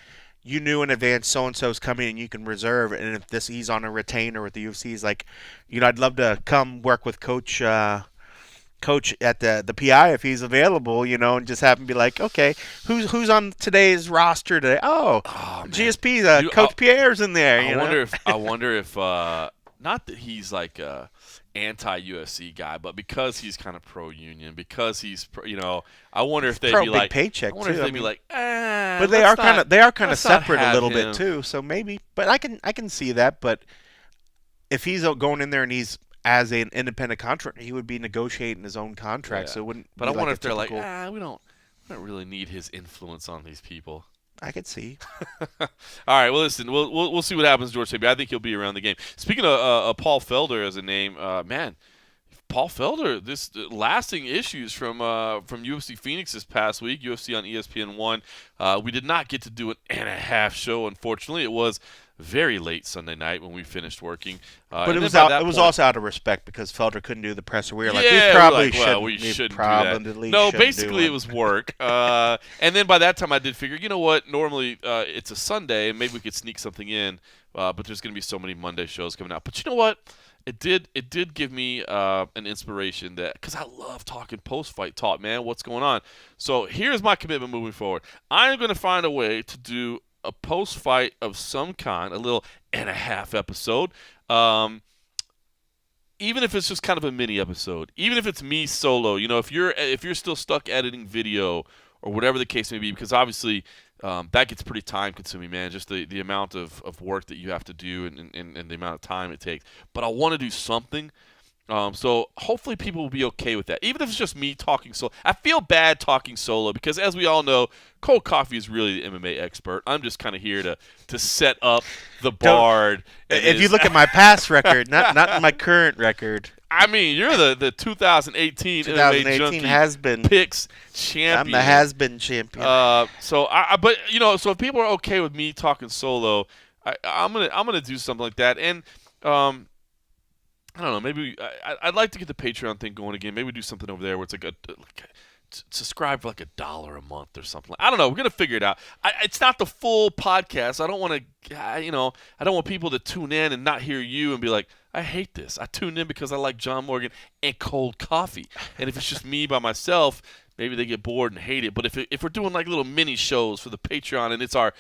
you knew in advance so-and-so's coming and you can reserve, and if he's on a retainer with the UFC, he's like, I'd love to come work with Coach at the PI if he's available, and just have him be like, okay, who's on today's roster today? Oh GSPs, Coach Pierre's in there. I wonder if not that he's like a anti-UFC guy, but because he's kind of pro-union, because he's I wonder if they'd be like paycheck. I wonder if they'd be like, but they are kind of separate a little bit too. So maybe, but I can see that. But if he's going in there and he's as an independent contractor, he would be negotiating his own contract, so it wouldn't. But I wonder if they're like, we don't really need his influence on these people. I could see. All right, well, listen, we'll see what happens, George St-Pierre. I think he'll be around the game. Speaking of Paul Felder as a name, man, Paul Felder, this lasting issues from UFC Phoenix this past week, UFC on ESPN 1. We did not get to do an and a half show, unfortunately. It was very late Sunday night when we finished working. But it was also out of respect because Felder couldn't do the presser. We were like, we probably shouldn't do that. No, basically it was work. And then by that time I did figure, you know what, normally it's a Sunday and maybe we could sneak something in, but there's going to be so many Monday shows coming out. But you know what? It did give me an inspiration that because I love talking post-fight talk, man. What's going on? So here's my commitment moving forward. I'm going to find a way to do a post-fight of some kind, a little and a half episode, even if it's just kind of a mini episode, even if it's me solo. If you're still stuck editing video or whatever the case may be, because obviously that gets pretty time consuming, man. Just the amount of work that you have to do and the amount of time it takes. But I want to do something. So hopefully people will be okay with that, even if it's just me talking solo. I feel bad talking solo because, as we all know, Cold Coffee is really the MMA expert. I'm just kind of here to set up the bar. If you look at my past record, not my current record. I mean, you're the 2018 MMA Junkie has been picks champion. I'm the has-been champion. So if people are okay with me talking solo, I'm gonna do something like that. And I don't know. Maybe I'd like to get the Patreon thing going again. Maybe we do something over there where it's like subscribe for like $1 a month or something. I don't know. We're gonna figure it out. It's not the full podcast. I don't want to. I don't want people to tune in and not hear you and be like, I hate this. I tuned in because I like John Morgan and Cold Coffee. And if it's just me by myself, maybe they get bored and hate it. But if we're doing like little mini shows for the Patreon and it's our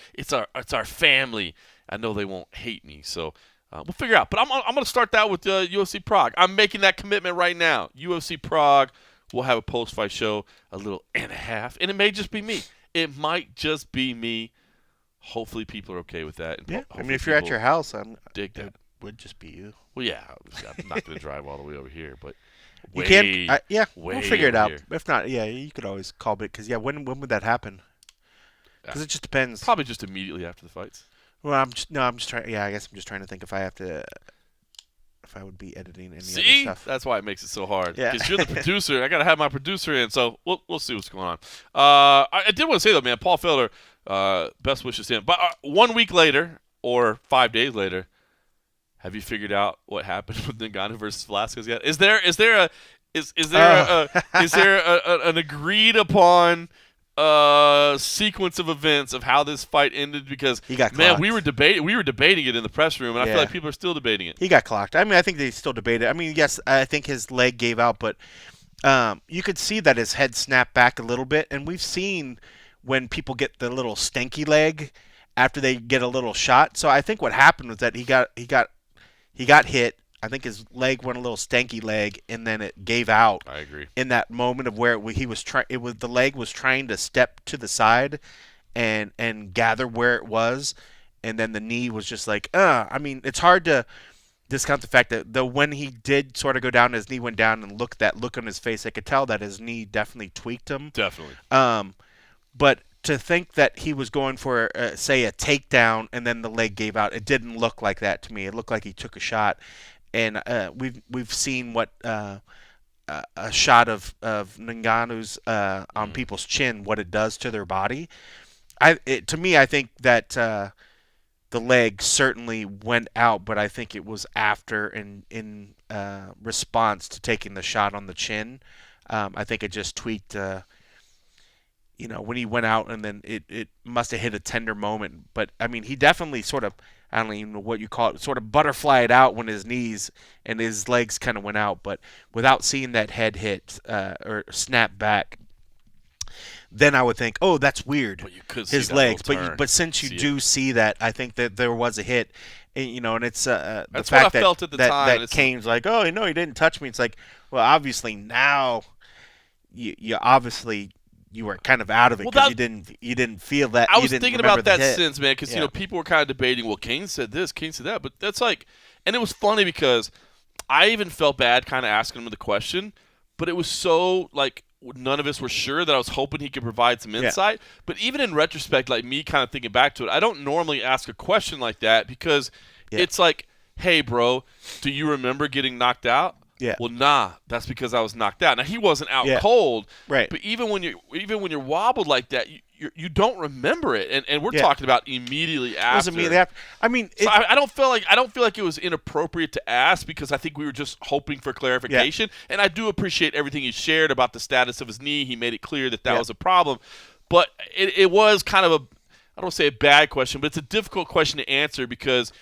family, I know they won't hate me. So. We'll figure it out. But I'm going to start that with UFC Prague. I'm making that commitment right now. UFC Prague, we'll have a post-fight show, a little and a half. And it may just be me. It might just be me. Hopefully people are okay with that. And yeah, I mean, if you're at your house, dig that. It would just be you. Well, yeah. I'm not going to drive all the way over here. But you can. We'll figure it out. Here. If not, yeah, you could always call it. Because, when would that happen? Because it just depends. Probably just immediately after the fights. Well, I'm just trying. Yeah, I guess I'm just trying to think if I would be editing any other stuff. That's why it makes it so hard. Yeah. Because you're the producer. I got to have my producer in, so we'll see what's going on. I did want to say, though, man, Paul Felder, best wishes to him. But 1 week later, or 5 days later, have you figured out what happened with Ngannou versus Velasquez yet? Is there an agreed upon sequence of events of how this fight ended? Because he got man, clocked. we were debating it in the press room, and I feel like people are still debating it. He got clocked. I mean, I think they still debate it. I mean, yes, I think his leg gave out, but you could see that his head snapped back a little bit, and we've seen when people get the little stanky leg after they get a little shot. So I think what happened was that he got hit. I think his leg went a little stanky leg, and then it gave out. I agree. In that moment of where the leg was trying to step to the side, and gather where it was, and then the knee was just like, I mean, it's hard to discount the fact that when he did sort of go down, his knee went down, and that look on his face, I could tell that his knee definitely tweaked him. Definitely. But to think that he was going for, say, a takedown, and then the leg gave out, it didn't look like that to me. It looked like he took a shot. And we've seen what a shot of Ngannou's on people's chin, what it does to their body. To me, I think that the leg certainly went out, but I think it was after in response to taking the shot on the chin. I think it just tweaked. When he went out, and then it must have hit a tender moment. But I mean, he definitely sort of, I don't even know what you call it, sort of butterflied out when his knees and his legs kind of went out. But without seeing that head hit or snap back, then I would think, oh, that's weird. But you could his see legs. that But since you do see that, I think that there was a hit. And it's the that's fact what I felt at the time. That Kane's like, oh, no, he didn't touch me. It's like, well, obviously now you obviously. You were kind of out of it because you didn't feel that. I was thinking about that hit. since, man, because people were kind of debating. Well, Kane said this, Kane said that, but that's like, and it was funny because I even felt bad kind of asking him the question, but it was so like none of us were sure that I was hoping he could provide some insight. But even in retrospect, like me kind of thinking back to it, I don't normally ask a question like that because it's like, hey, bro, do you remember getting knocked out? Yeah. Well, nah, that's because I was knocked out. Now he wasn't out cold, right? But even when you're wobbled like that, you don't remember it, and we're talking about immediately after. It was immediately after. I mean, so I don't feel like it was inappropriate to ask because I think we were just hoping for clarification, and I do appreciate everything he shared about the status of his knee. He made it clear that was a problem, but it was kind of I don't want to say a bad question, but it's a difficult question to answer because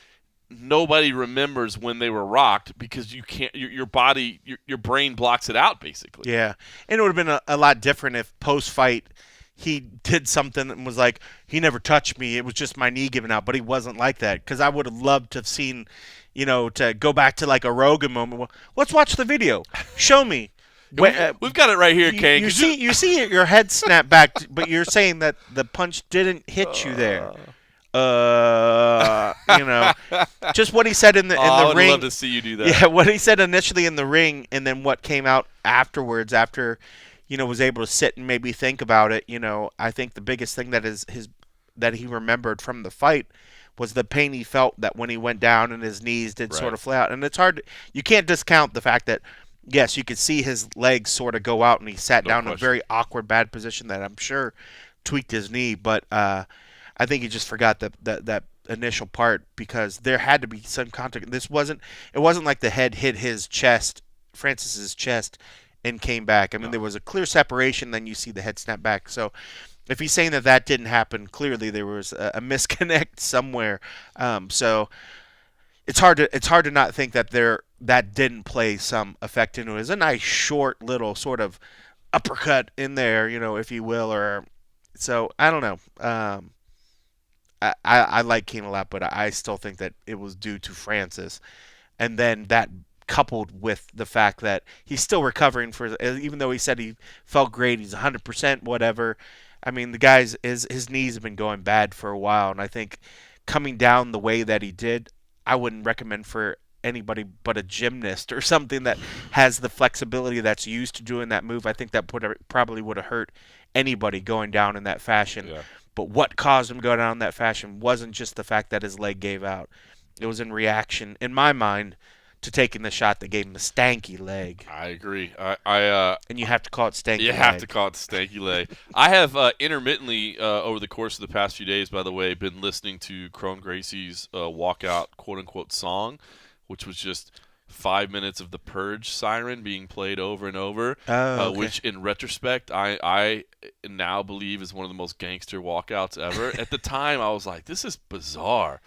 nobody remembers when they were rocked because you can't. Your body, your brain blocks it out basically. Yeah, and it would have been a lot different if post-fight he did something and was like, he never touched me. It was just my knee giving out, but he wasn't like that because I would have loved to have seen, to go back to like a Rogan moment. Well, let's watch the video. Show me. We've got it right here, Kane. You see your head snap back, but you're saying that the punch didn't hit you there. Just what he said in the I ring. would love to see you do that. Yeah, what he said initially in the ring, and then what came out afterwards, after was able to sit and maybe think about it. I think the biggest thing that he remembered from the fight was the pain he felt that when he went down and his knees did sort of fly out. And it's hard. You can't discount the fact that, yes, you could see his legs sort of go out and he sat down in a very awkward, bad position that I'm sure tweaked his knee. But I think he just forgot that initial part because there had to be some contact. It wasn't like the head hit his chest, Francis's chest, and came back. I mean, there was a clear separation, then you see the head snap back. So if he's saying that didn't happen, clearly there was a misconnect somewhere. So it's hard to not think that didn't play some effect into it. It was a nice short little sort of uppercut in there, if you will, or so I don't know. I like Kane a lot, but I still think that it was due to Francis, and then that coupled with the fact that he's still recovering even though he said he felt great, he's 100%, whatever. I mean, the guy's his knees have been going bad for a while, and I think coming down the way that he did, I wouldn't recommend for anybody but a gymnast or something that has the flexibility that's used to doing that move. I think that probably would have hurt anybody going down in that fashion. Yeah. But what caused him to go down in that fashion wasn't just the fact that his leg gave out. It was in reaction, in my mind, to taking the shot that gave him the stanky leg. I agree. And you have to call it stanky leg. You have to call it the stanky leg. I have intermittently, over the course of the past few days, by the way, been listening to Royce Gracies' walkout quote-unquote song, which was just 5 minutes of the Purge siren being played over and over, okay. Which in retrospect I now believe is one of the most gangster walkouts ever. At the time, I was like, this is bizarre.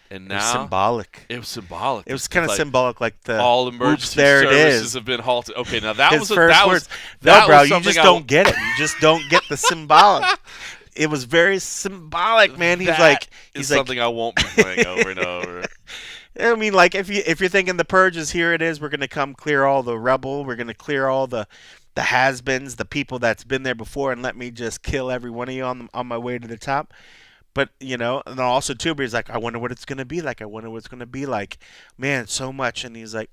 And now it was symbolic. It was symbolic. It was kind of symbolic, like the all emergency there services have been halted. Okay, now that His was first that words. was No, that bro, was you something just don't get it. You just don't get the symbolic. It was very symbolic, man. He's like something I won't be playing over and over. I mean, like if you're thinking the Purge is here, it is. We're gonna come clear all the rebel. We're gonna clear all the has-beens, the people that's been there before, and let me just kill every one of you on my way to the top. But, and then also, too, but he's like, I wonder what it's going to be like. I wonder what it's going to be like. Man, so much. And he's like,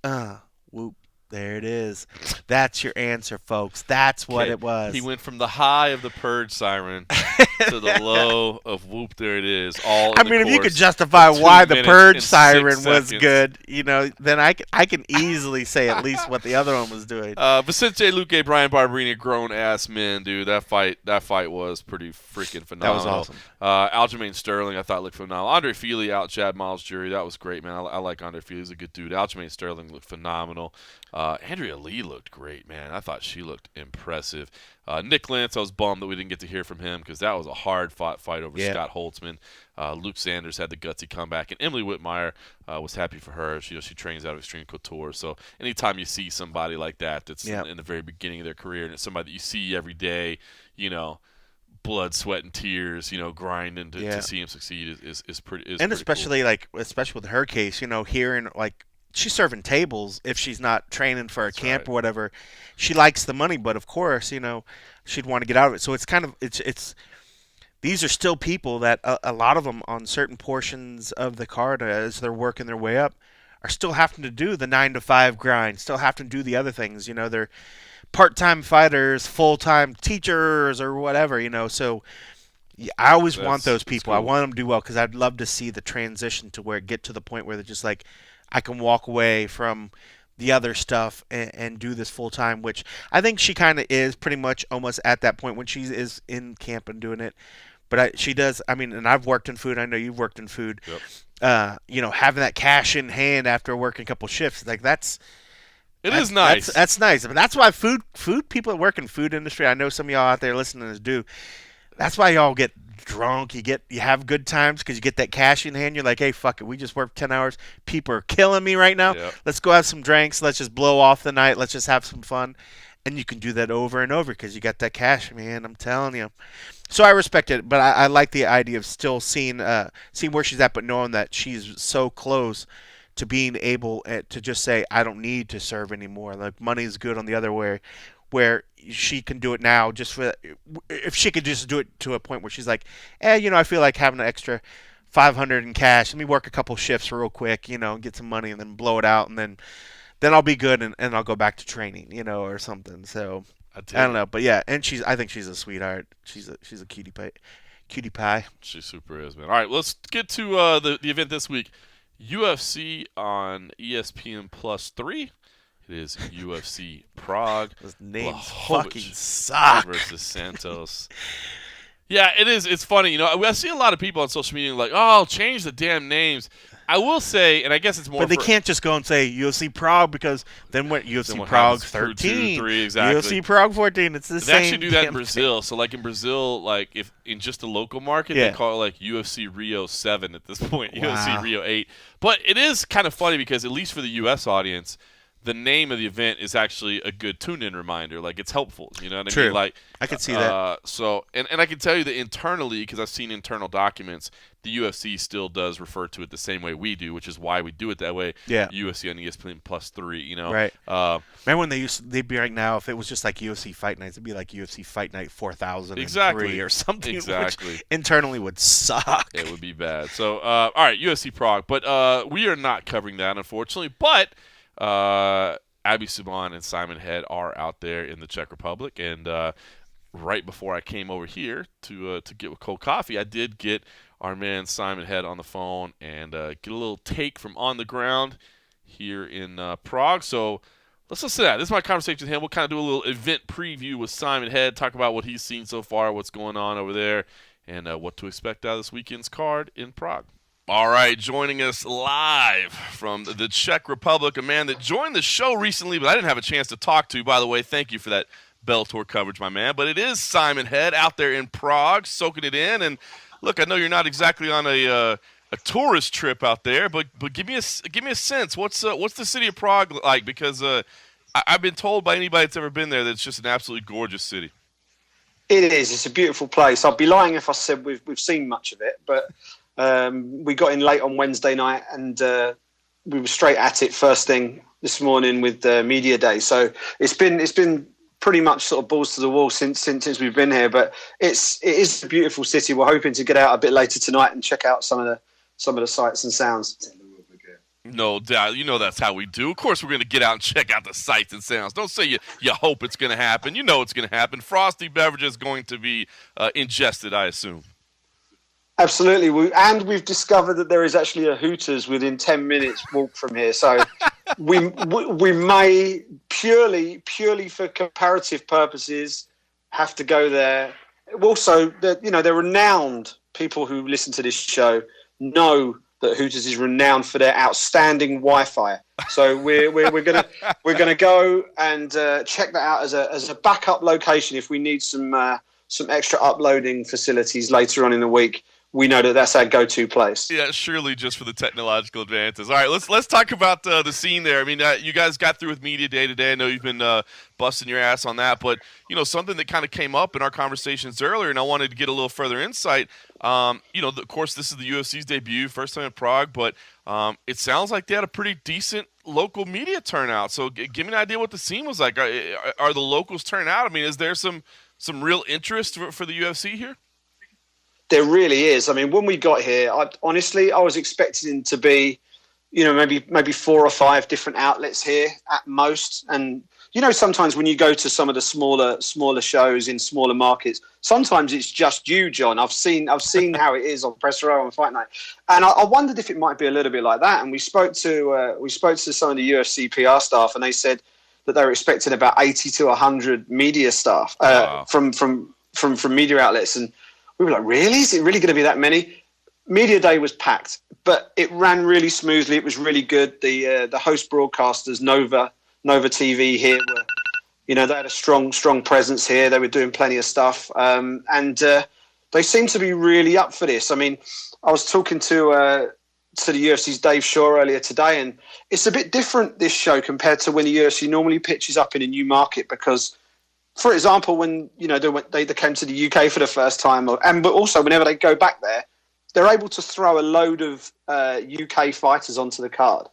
whoop, there it is. That's your answer, folks. That's what it was. He went from the high of the Purge siren to the low of whoop, there it is. If you could justify why the Purge siren was good, then I can easily say at least what the other one was doing. Vicente Luque, Brian Barberini, grown-ass men, dude. That fight was pretty freaking phenomenal. That was awesome. Aljamain Sterling, I thought, looked phenomenal. Andre Fili out Chad Miles Jury. That was great, man. I like Andre Fili. He's a good dude. Aljamain Sterling looked phenomenal. Andrea Lee looked great, man. I thought she looked impressive. Nick Lentz, I was bummed that we didn't get to hear from him because that was a hard-fought fight over Scott Holtzman. Luke Sanders had the gutsy comeback, and Emily Whitmire was happy for her. She trains out of Extreme Couture, so anytime you see somebody like that that's in the very beginning of their career, and it's somebody that you see every day, blood, sweat, and tears, grinding to see him succeed is pretty. And especially cool. Especially with her case, hearing like. She's serving tables if she's not training for a camp or whatever. She likes the money, but of course, she'd want to get out of it. So it's kind of it's. These are still people that a lot of them on certain portions of the card as they're working their way up are still having to do the 9-to-5 grind, still having to do the other things. They're part-time fighters, full-time teachers, or whatever. So. I always want those people. Cool. I want them to do well because I'd love to see the transition to where it get to the point where they're just like, I can walk away from the other stuff and do this full time, which I think she kind of is pretty much almost at that point when she is in camp and doing it. But she does. I mean, and I've worked in food. I know you've worked in food. Yep. Having that cash in hand after working a couple shifts, like that's. It is nice. That's nice. But that's why food people that work in food industry. I know some of y'all out there listening to this do. That's why y'all get drunk. You have good times because you get that cash in hand. You're like, hey, fuck it. We just worked 10 hours. People are killing me right now. Yep. Let's go have some drinks. Let's just blow off the night. Let's just have some fun. And you can do that over and over because you got that cash, man. I'm telling you. So I respect it, but I like the idea of still seeing where she's at, but knowing that she's so close to being able to just say, I don't need to serve anymore. Like money's good on the other way. where she can do it now. If she could just do it to a point where she's like, I feel like having an extra $500 in cash. Let me work a couple shifts real quick, get some money and then blow it out, and then I'll be good and I'll go back to training, or something. So I don't know, but yeah, and I think she's a sweetheart. She's a cutie pie. Cutie pie. She super is, man. All right, let's get to the event this week. UFC on ESPN Plus 3. It is UFC Prague. Those names fucking suck. Versus Santos. Yeah, it is. It's funny. I see a lot of people on social media like, oh, change the damn names. I will say, and I guess it's more. But they can't just go and say UFC Prague because then what? UFC Prague 13, 2, 3, exactly. UFC Prague 14. It's the same. They actually do that in Brazil. So, like in Brazil, if in just the local market, they call it like UFC Rio 7 at this point, wow. UFC Rio 8. But it is kind of funny because at least for the U.S. audience, the name of the event is actually a good tune-in reminder. Like, it's helpful. You know what I True. mean? Like, I can see that. So, and I can tell you that internally, because I've seen internal documents, the UFC still does refer to it the same way we do, which is why we do it that way. Yeah. UFC on ESPN Plus 3, Right. Remember when they'd be like now, if it was just like UFC Fight Nights, it'd be like UFC Fight Night 4003 or something. Exactly. Which internally would suck. It would be bad. So, all right, UFC Prague. But we are not covering that, unfortunately. But Abby Subban and Simon Head are out there in the Czech Republic, and right before I came over here to get with cold coffee, I did get our man Simon Head on the phone and get a little take from on the ground here in Prague. So let's listen to that. This is my conversation with him. We'll kind of do a little event preview with Simon Head, talk about what he's seen so far, what's going on over there, and what to expect out of this weekend's card in Prague. All right, joining us live from the Czech Republic, a man that joined the show recently, but I didn't have a chance to talk to. By the way, thank you for that Bellator coverage, my man. But it is Simon Head out there in Prague, soaking it in. And look, I know you're not exactly on a tourist trip out there, but give me a sense. What's the city of Prague like? Because I've been told by anybody that's ever been there that it's just an absolutely gorgeous city. It is. It's a beautiful place. I'd be lying if I said we've seen much of it, but. We got in late on Wednesday night and we were straight at it first thing this morning with media day. So it's been pretty much sort of balls to the wall since we've been here. But it is a beautiful city. We're hoping to get out a bit later tonight and check out some of the sights and sounds. No doubt. That's how we do. Of course, we're going to get out and check out the sights and sounds. Don't say you hope it's going to happen. You know it's going to happen. Frosty beverages going to be ingested, I assume. Absolutely, we've discovered that there is actually a Hooters within 10 minutes walk from here. So we may purely for comparative purposes have to go there. Also, they're renowned. People who listen to this show know that Hooters is renowned for their outstanding Wi-Fi. So we're gonna go and check that out as a backup location if we need some extra uploading facilities later on in the week. We know that that's our go-to place. Yeah, surely just for the technological advances. All right, let's talk about the scene there. I mean, you guys got through with media day today. I know you've been busting your ass on that, but something that kind of came up in our conversations earlier, and I wanted to get a little further insight. Of course, this is the UFC's debut, first time in Prague, but it sounds like they had a pretty decent local media turnout. So give me an idea what the scene was like. Are the locals turning out? I mean, is there some real interest for the UFC here? There really is. I mean, when we got here, I was expecting to be, maybe 4 or 5 different outlets here at most. And, sometimes when you go to some of the smaller shows in smaller markets, sometimes it's just you, John. I've seen how it is on Press Row and Fight Night. And I wondered if it might be a little bit like that. And we spoke to some of the UFC PR staff, and they said that they were expecting about 80 to 100 media staff from media outlets. And we were like, really? Is it really going to be that many? Media day was packed, but it ran really smoothly. It was really good. The host broadcasters, Nova TV here, were, they had a strong presence here. They were doing plenty of stuff, and they seem to be really up for this. I mean, I was talking to the UFC's Dave Shaw earlier today, and it's a bit different this show compared to when the UFC normally pitches up in a new market because. For example, when they came to the UK for the first time, but also whenever they go back there, they're able to throw a load of UK fighters onto the card,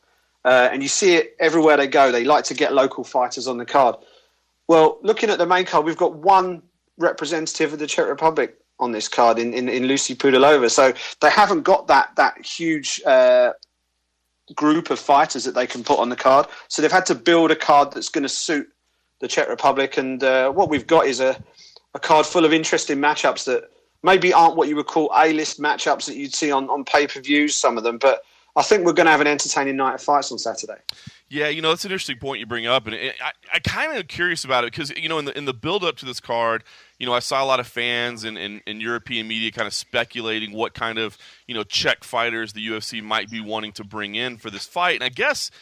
and you see it everywhere they go. They like to get local fighters on the card. Well, looking at the main card, we've got one representative of the Czech Republic on this card in Lucy Pudilova. So they haven't got that huge group of fighters that they can put on the card. So they've had to build a card that's going to suit the Czech Republic. And what we've got is a card full of interesting matchups that maybe aren't what you would call A-list matchups that you'd see on pay-per-views, some of them. But I think we're going to have an entertaining night of fights on Saturday. Yeah, it's an interesting point you bring up, and I kind of curious about it because in the build up to this card, I saw a lot of fans and European media kind of speculating what kind of Czech fighters the UFC might be wanting to bring in for this fight, and I guess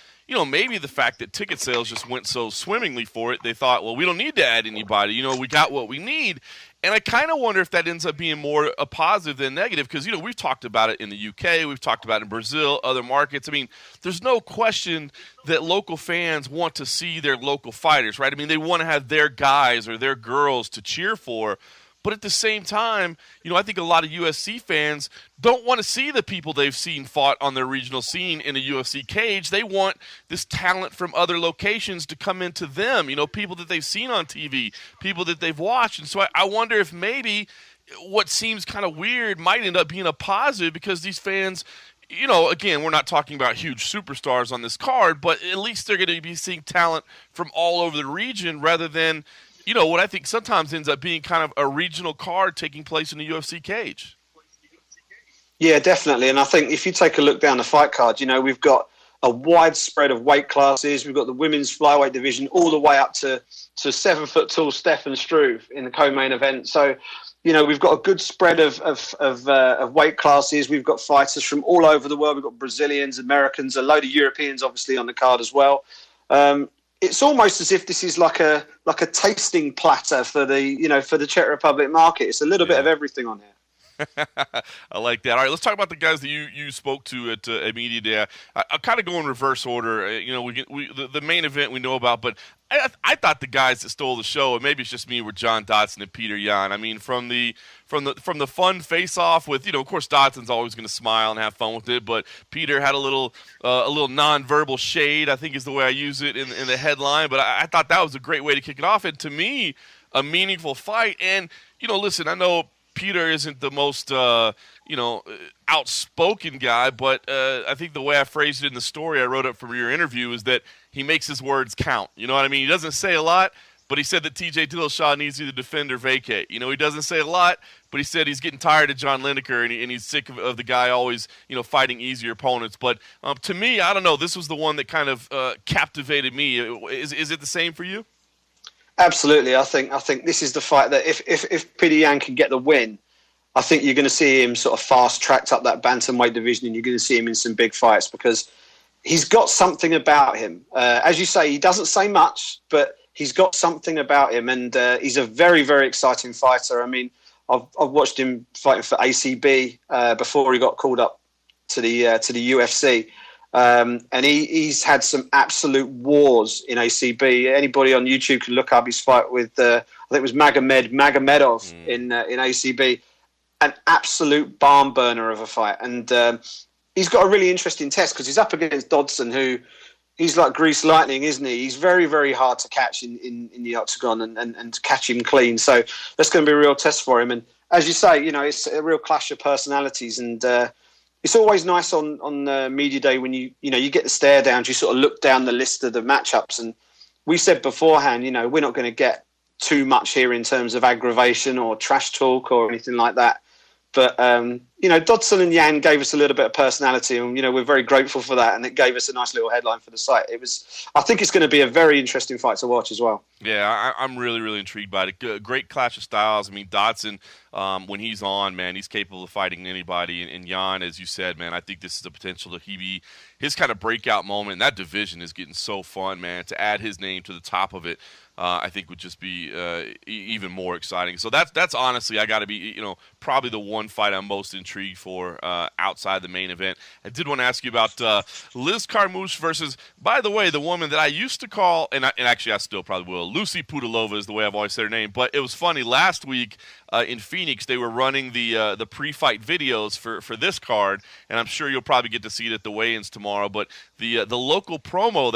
maybe the fact that ticket sales just went so swimmingly for it, they thought, well, we don't need to add anybody, we got what we need. And I kind of wonder if that ends up being more a positive than negative because, we've talked about it in the UK, we've talked about it in Brazil, other markets. I mean, there's no question that local fans want to see their local fighters, right? I mean, they want to have their guys or their girls to cheer for. But at the same time, I think a lot of UFC fans don't want to see the people they've seen fought on their regional scene in a UFC cage. They want this talent from other locations to come into them, people that they've seen on TV, people that they've watched. And so I wonder if maybe what seems kind of weird might end up being a positive because these fans, again, we're not talking about huge superstars on this card, but at least they're going to be seeing talent from all over the region rather than what I think sometimes ends up being kind of a regional card taking place in the UFC cage. Yeah, definitely. And I think if you take a look down the fight card, we've got a wide spread of weight classes. We've got the women's flyweight division all the way up to 7 foot tall Stefan Struve in the co-main event. So, we've got a good spread of weight classes. We've got fighters from all over the world. We've got Brazilians, Americans, a load of Europeans, obviously, on the card as well. It's almost as if this is like a tasting platter for the Czech Republic market. It's a little bit of everything on here. I like that. All right, let's talk about the guys that you spoke to at Media Day. I'll kind of go in reverse order. The main event we know about, but I thought the guys that stole the show, and maybe it's just me, were John Dodson and Peter Yan. I mean, from the fun face-off with, of course, Dodson's always going to smile and have fun with it, but Peter had a little non-verbal shade, I think is the way I use it in the headline. But I thought that was a great way to kick it off, and to me, a meaningful fight. And listen, I know Peter isn't the most outspoken guy, but I think the way I phrased it in the story I wrote up from your interview is that he makes his words count. You know what I mean? He doesn't say a lot, but he said that TJ Dillashaw needs to either defend or vacate. He doesn't say a lot, but he said he's getting tired of John Lineker and he's sick of the guy always fighting easier opponents. But to me, I don't know, this was the one that kind of captivated me. Is it the same for you? Absolutely. I think this is the fight that if Peter Yan can get the win, I think you're going to see him sort of fast-tracked up that bantamweight division, and you're going to see him in some big fights because he's got something about him. As you say, he doesn't say much, but he's got something about him, and he's a very, very exciting fighter. I mean, I've watched him fighting for ACB before he got called up to the UFC. And he's had some absolute wars in ACB. Anybody on YouTube can look up his fight with, I think it was Magomedov in ACB. An absolute barn burner of a fight. And he's got a really interesting test because he's up against Dodson, who he's like grease lightning, isn't he? He's very, very hard to catch in the octagon and to catch him clean. So that's going to be a real test for him. And as you say, it's a real clash of personalities. And it's always nice on Media Day when you get the stare downs, you sort of look down the list of the matchups. And we said beforehand, we're not going to get too much here in terms of aggravation or trash talk or anything like that. But, Dodson and Yan gave us a little bit of personality, and, we're very grateful for that. And it gave us a nice little headline for the site. I think it's going to be a very interesting fight to watch as well. Yeah, I'm really, really intrigued by it. Great clash of styles. I mean, Dodson, when he's on, man, he's capable of fighting anybody. And Yan, as you said, man, I think this is the potential to be his kind of breakout moment. And that division is getting so fun, man. To add his name to the top of it, I think would just be even more exciting. So that's honestly, I got to be, probably the one fight I'm most intrigued for outside the main event. I did want to ask you about Liz Carmouche versus, by the way, the woman that I used to call, and actually I still probably will, Lucy Pudilova is the way I've always said her name. But it was funny, last week in Phoenix, they were running the pre-fight videos for this card, and I'm sure you'll probably get to see it at the weigh-ins tomorrow. But the local promo,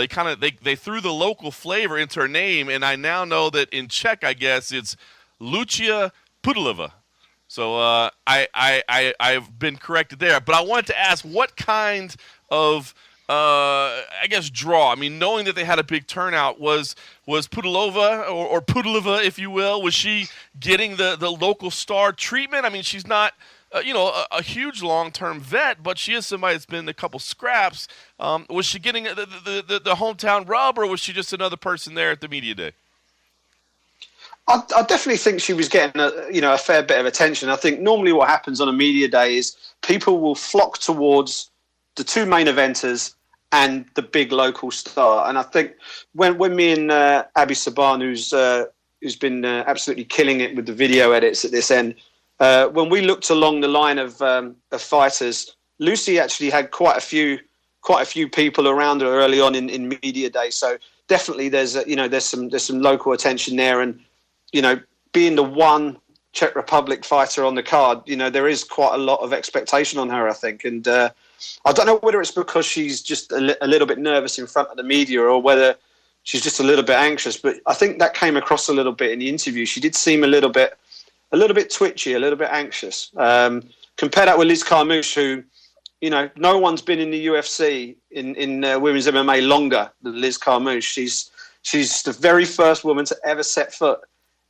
they threw the local flavor into her name, and I now know that in Czech, I guess it's Lucia Pudlova. So I've been corrected there. But I wanted to ask, what kind of I guess draw? I mean, knowing that they had a big turnout, was Pudlova or Pudlova, if you will, was she getting the local star treatment? I mean, she's not a huge long-term vet, but she is somebody that's been in a couple scraps. Was she getting the hometown rub, or was she just another person there at the media day? I definitely think she was getting a fair bit of attention. I think normally what happens on a media day is people will flock towards the two main eventers and the big local star. And I think when me and Abby Saban, who's been absolutely killing it with the video edits at this end, when we looked along the line of fighters, Lucy actually had quite a few people around her early on in media day. So definitely there's some local attention there. And being the one Czech Republic fighter on the card, there is quite a lot of expectation on her, I think. And I don't know whether it's because she's just a little bit nervous in front of the media, or whether she's just a little bit anxious. But I think that came across a little bit in the interview. She did seem a little bit twitchy, a little bit anxious. Compare that with Liz Carmouche, who, no one's been in the UFC in women's MMA longer than Liz Carmouche. She's the very first woman to ever set foot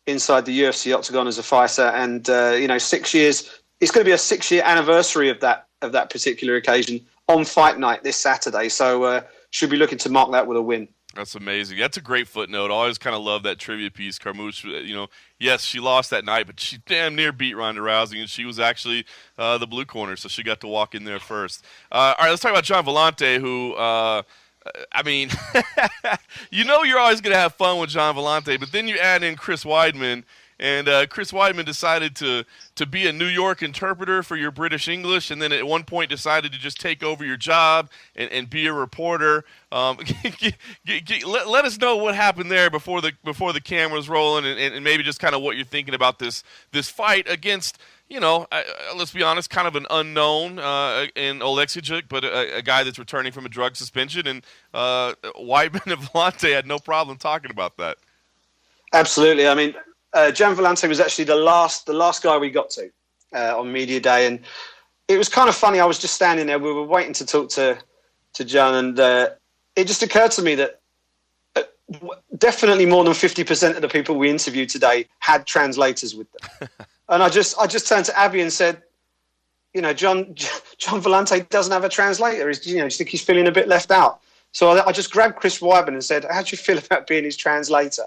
inside the UFC octagon as a fighter, and 6 years. It's going to be a 6-year anniversary of that particular occasion on fight night this Saturday. So should be looking to mark that with a win. That's amazing. That's a great footnote. I always kind of love that trivia piece. Carmouche, yes, she lost that night, but she damn near beat Ronda Rousey, and she was actually the blue corner, so she got to walk in there first. All right, let's talk about John Vellante, who. I mean, you're always going to have fun with John Vellante, but then you add in Chris Weidman, and Chris Weidman decided to be a New York interpreter for your British English, and then at one point decided to just take over your job and be a reporter. Let us know what happened there before the camera's rolling, and maybe just kind of what you're thinking about this fight against, let's be honest, kind of an unknown in Oleksiejczuk, but a guy that's returning from a drug suspension, and Weidman and Vellante had no problem talking about that. Absolutely. I mean, Jan Vellante was actually the last guy we got to on media day, and it was kind of funny. I was just standing there. We were waiting to talk to Jan, and it just occurred to me that definitely more than 50% of the people we interviewed today had translators with them. And I just turned to Abby and said, John Vellante doesn't have a translator. Do you think he's feeling a bit left out? So I just grabbed Chris Weidman and said, how do you feel about being his translator?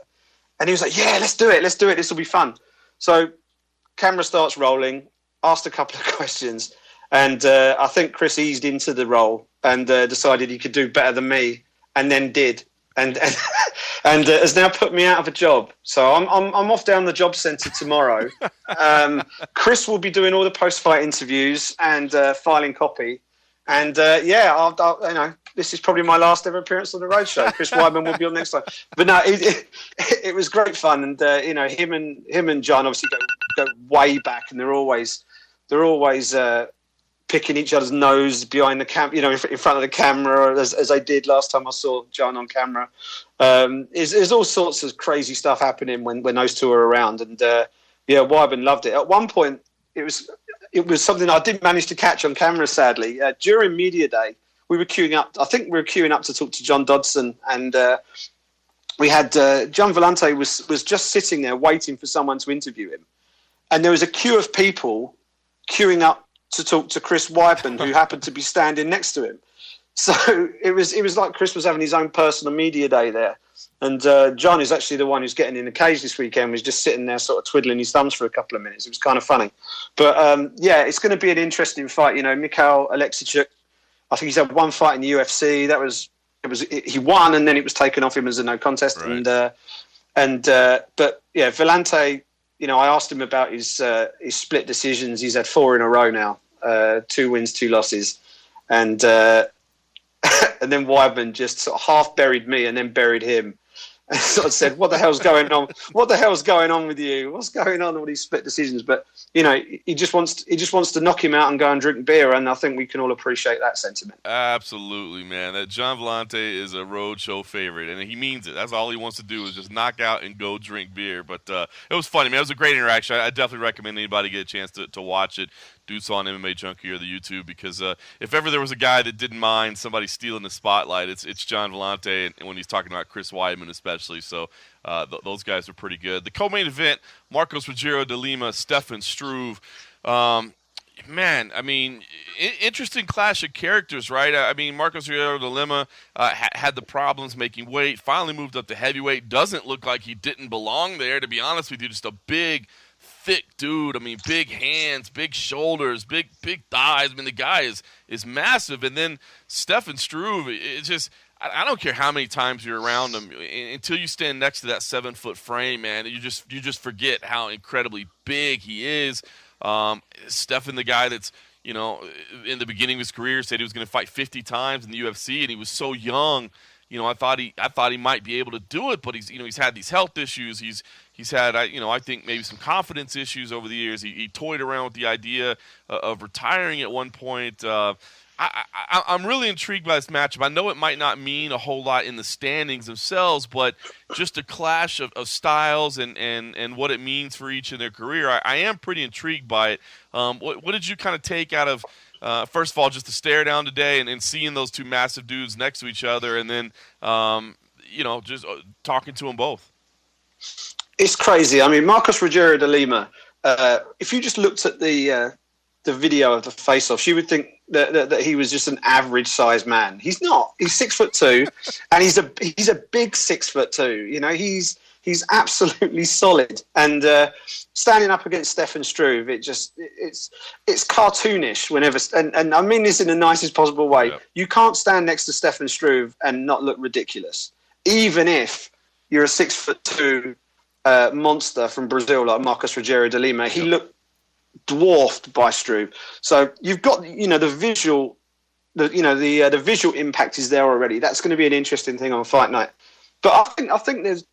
And he was like, yeah, let's do it. This will be fun. So camera starts rolling, asked a couple of questions, and I think Chris eased into the role and decided he could do better than me, and then did. And has now put me out of a job. So I'm off down the job centre tomorrow. Chris will be doing all the post-fight interviews and filing copy. And this is probably my last ever appearance on the roadshow. Chris Weidman will be on next time. But no, it was great fun, and him and John obviously go way back, and they're always picking each other's nose behind the in front of the camera, as I did last time I saw John on camera. There's all sorts of crazy stuff happening when those two are around, and Weidman loved it. At one point, it was something I didn't manage to catch on camera, sadly. During media day, we were queuing up. I think we were queuing up to talk to John Dodson, and we had John Vellante was just sitting there waiting for someone to interview him, and there was a queue of people queuing up to talk to Chris Weidman, who happened to be standing next to him. So it was like Chris was having his own personal media day there. And John is actually the one who's getting in the cage this weekend, was just sitting there sort of twiddling his thumbs for a couple of minutes. It was kind of funny. But it's going to be an interesting fight. Mikhail Oleksiejczuk, I think he's had one fight in the UFC. He won, and then it was taken off him as a no contest. Right. But Vellante, I asked him about his split decisions. He's had 4 in a row now, 2 wins, 2 losses, and then Weidman just sort of half buried me and then buried him. and sort of said, "What the hell's going on? What the hell's going on with you? What's going on with all these split decisions?" But he just wants to knock him out and go and drink beer, and I think we can all appreciate that sentiment. Absolutely, man. That John Vellante is a roadshow favorite, and he means it. That's all he wants to do is just knock out and go drink beer. But it was funny, man. It was a great interaction. I definitely recommend anybody get a chance to watch it. Do so on MMAjunkie or the YouTube, because if ever there was a guy that didn't mind somebody stealing the spotlight, it's John Vellante, and when he's talking about Chris Weidman especially. So those guys are pretty good. The co-main event, Marcos Rogério de Lima, Stefan Struve. Man, I mean, interesting clash of characters, right? I mean, Marcos Rogério de Lima had the problems making weight, finally moved up to heavyweight. Doesn't look like he didn't belong there, to be honest with you. Just a big, thick dude. I mean, big hands, big shoulders, big thighs. I mean, the guy is massive. And then Stefan Struve, it's just, I don't care how many times you're around him, until you stand next to that 7-foot frame, man, you just forget how incredibly big he is. Stefan, the guy that's, in the beginning of his career said he was going to fight 50 times in the UFC, and he was so young. I thought he might be able to do it, but he's had these health issues. He's had, I think maybe some confidence issues over the years. He toyed around with the idea of retiring at one point. I'm really intrigued by this matchup. I know it might not mean a whole lot in the standings themselves, but just a clash of styles and what it means for each in their career. I am pretty intrigued by it. What did you kind of take out of, first of all, just the stare down today and seeing those two massive dudes next to each other, and then, just talking to them both? It's crazy. I mean, Marcos Rogério de Lima, if you just looked at the video of the face-off, you would think that he was just an average-sized man. He's not. He's 6'2", and he's a big 6'2". He's absolutely solid. And standing up against Stefan Struve, it's cartoonish whenever. And I mean this in the nicest possible way. Yep. You can't stand next to Stefan Struve and not look ridiculous, even if you're a 6'2" monster from Brazil like Marcos Rogério de Lima. He looked dwarfed by Struve. So you've got the visual, the visual impact is there already. That's going to be an interesting thing on fight night. But I think there's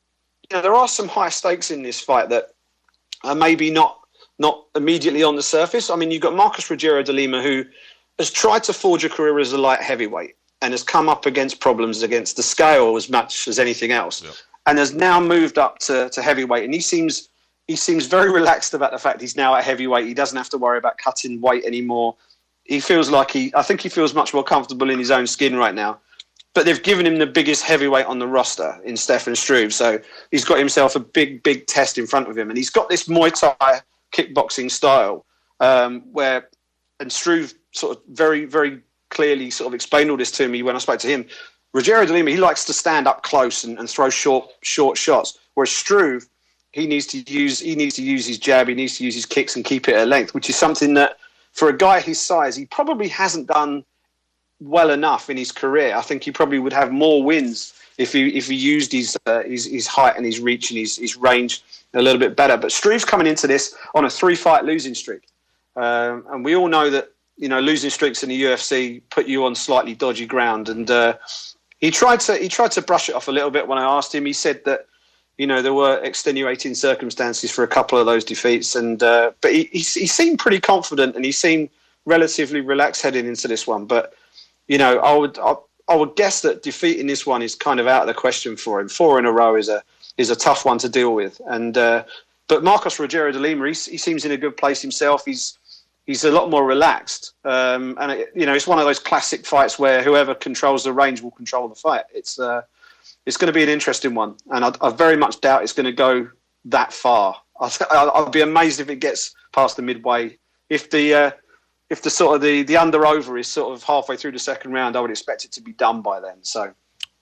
there are some high stakes in this fight that are maybe not immediately on the surface. I mean, you've got Marcos Rogério de Lima, who has tried to forge a career as a light heavyweight and has come up against problems against the scale as much as anything else. Yep. And has now moved up to heavyweight, and he seems very relaxed about the fact he's now at heavyweight. He doesn't have to worry about cutting weight anymore. He feels like I think he feels much more comfortable in his own skin right now. But they've given him the biggest heavyweight on the roster in Stefan Struve, so he's got himself a big test in front of him, and he's got this Muay Thai kickboxing style and Struve sort of very, very clearly sort of explained all this to me when I spoke to him. Rogério de Lima, he likes to stand up close and throw short shots, whereas Struve, he needs to use his jab, he needs to use his kicks and keep it at length, which is something that for a guy his size, he probably hasn't done well enough in his career. I think he probably would have more wins if he used his height and his reach and his range a little bit better. But Struve's coming into this on a 3-fight losing streak, and we all know that losing streaks in the UFC put you on slightly dodgy ground. And he tried to brush it off a little bit when I asked him. He said that there were extenuating circumstances for a couple of those defeats, and but he seemed pretty confident and he seemed relatively relaxed heading into this one. But I would guess that defeating this one is kind of out of the question for him. 4 in a row is a tough one to deal with. And but Marcos Rogério de Lima, he seems in a good place himself. He's a lot more relaxed, and it's one of those classic fights where whoever controls the range will control the fight. It's going to be an interesting one, and I very much doubt it's going to go that far. I'll be amazed if it gets past the midway. If the sort of the under over is sort of halfway through the second round, I would expect it to be done by then. So.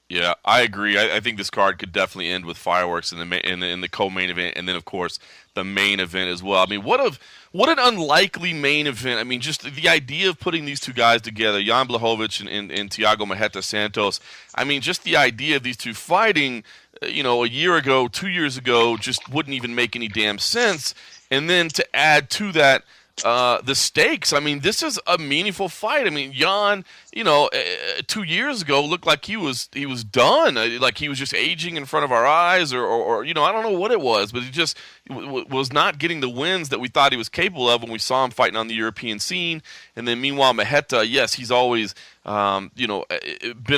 Yeah, I agree. I think this card could definitely end with fireworks in the co-main event, and then of course the main event as well. I mean, what an unlikely main event. I mean, just the idea of putting these two guys together, Jan Blachowicz and Thiago Marreta Santos. I mean, just the idea of these two fighting, a year ago, 2 years ago, just wouldn't even make any damn sense. And then to add to that, the stakes. I mean, this is a meaningful fight. I mean, Jan, 2 years ago looked like he was done, like he was just aging in front of our eyes, or I don't know what it was, but he just was not getting the wins that we thought he was capable of when we saw him fighting on the European scene. And then meanwhile, Maheta, yes, he's always been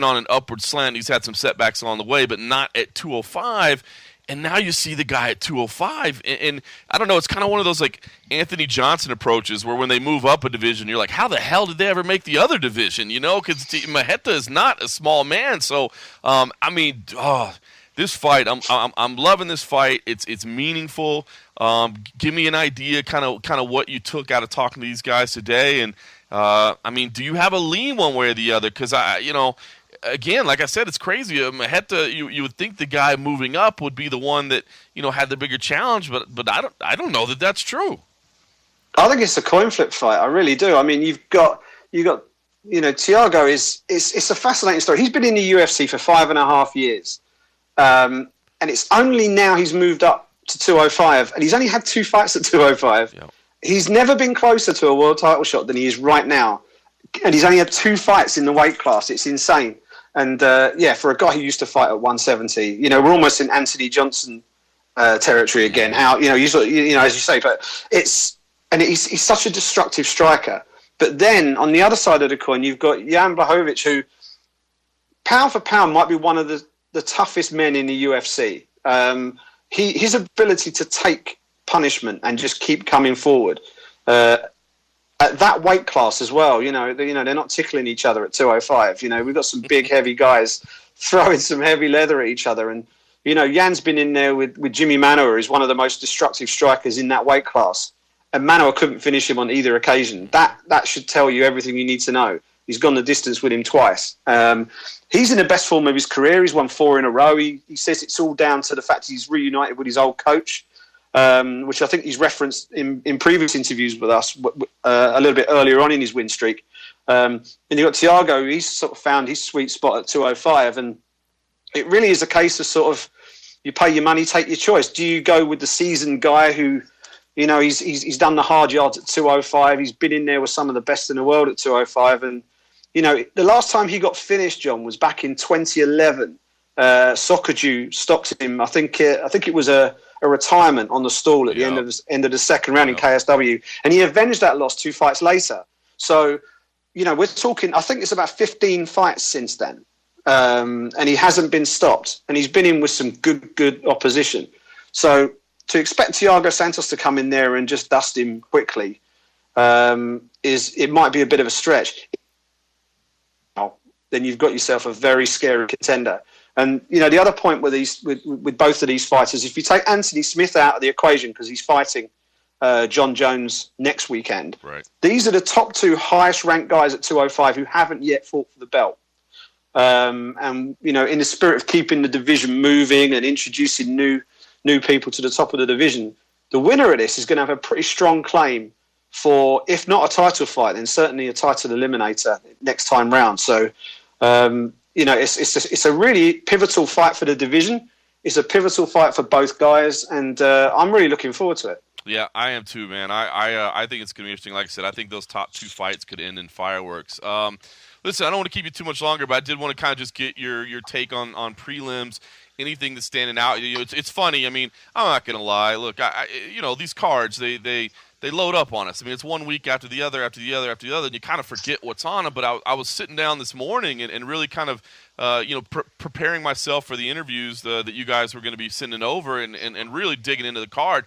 on an upward slant. He's had some setbacks along the way, but not at 205. And now you see the guy at 205, and I don't know, it's kind of one of those like Anthony Johnson approaches where when they move up a division, you're like, how the hell did they ever make the other division? Because Maheta is not a small man. So, this fight, I'm loving this fight. It's meaningful. Give me an idea, kind of what you took out of talking to these guys today, and do you have a lean one way or the other? Because again, like I said, it's crazy. Maheta, you would think the guy moving up would be the one that had the bigger challenge, but I don't know that that's true. I think it's a coin flip fight. I really do. I mean, you've got Thiago it's a fascinating story. He's been in the UFC for 5.5 years, and it's only now he's moved up to 205, and he's only had 2 fights at 205. Yep. He's never been closer to a world title shot than he is right now, and he's only had 2 fights in the weight class. It's insane. And for a guy who used to fight at 170, we're almost in Anthony Johnson territory again. How as you say, but he's such a destructive striker. But then on the other side of the coin, you've got Jan Blachowicz, who pound for pound might be one of the toughest men in the UFC. His ability to take punishment and just keep coming forward. At that weight class as well, they're not tickling each other at 205. We've got some big, heavy guys throwing some heavy leather at each other. And, Jan's been in there with Jimmy Manuwa, who's one of the most destructive strikers in that weight class. And Manuwa couldn't finish him on either occasion. That should tell you everything you need to know. He's gone the distance with him twice. He's in the best form of his career. He's won 4 in a row. He says it's all down to the fact he's reunited with his old coach. Which I think he's referenced in previous interviews with us a little bit earlier on in his win streak. And you've got Thiago, he's sort of found his sweet spot at 205. And it really is a case of sort of, you pay your money, take your choice. Do you go with the seasoned guy who, he's done the hard yards at 205. He's been in there with some of the best in the world at 205. And, the last time he got finished, John, was back in 2011. Soccerdew stopped him. I think it was a retirement on the stall at the end of the second round in KSW, and he avenged that loss 2 fights later. So, we're talking, I think it's about 15 fights since then, and he hasn't been stopped, and he's been in with some good opposition. So to expect Thiago Santos to come in there and just dust him quickly it might be a bit of a stretch. Then you've got yourself a very scary contender. And, the other point with both of these fighters, if you take Anthony Smith out of the equation because he's fighting John Jones next weekend, right. These are the top 2 highest-ranked guys at 205 who haven't yet fought for the belt. And, in the spirit of keeping the division moving and introducing new people to the top of the division, the winner of this is going to have a pretty strong claim for, if not a title fight, then certainly a title eliminator next time round. So, it's a really pivotal fight for the division. It's a pivotal fight for both guys, and I'm really looking forward to it. Yeah, I am too, man. I think it's going to be interesting. Like I said, I think those top 2 fights could end in fireworks. Listen, I don't want to keep you too much longer, but I did want to kind of just get your take on prelims. Anything that's standing out? It's funny. I mean, I'm not going to lie. Look, these cards they load up on us. I mean, it's one week after the other, and you kind of forget what's on them. But I was sitting down this morning and really kind of, preparing myself for the interviews that you guys were going to be sending over and really digging into the card.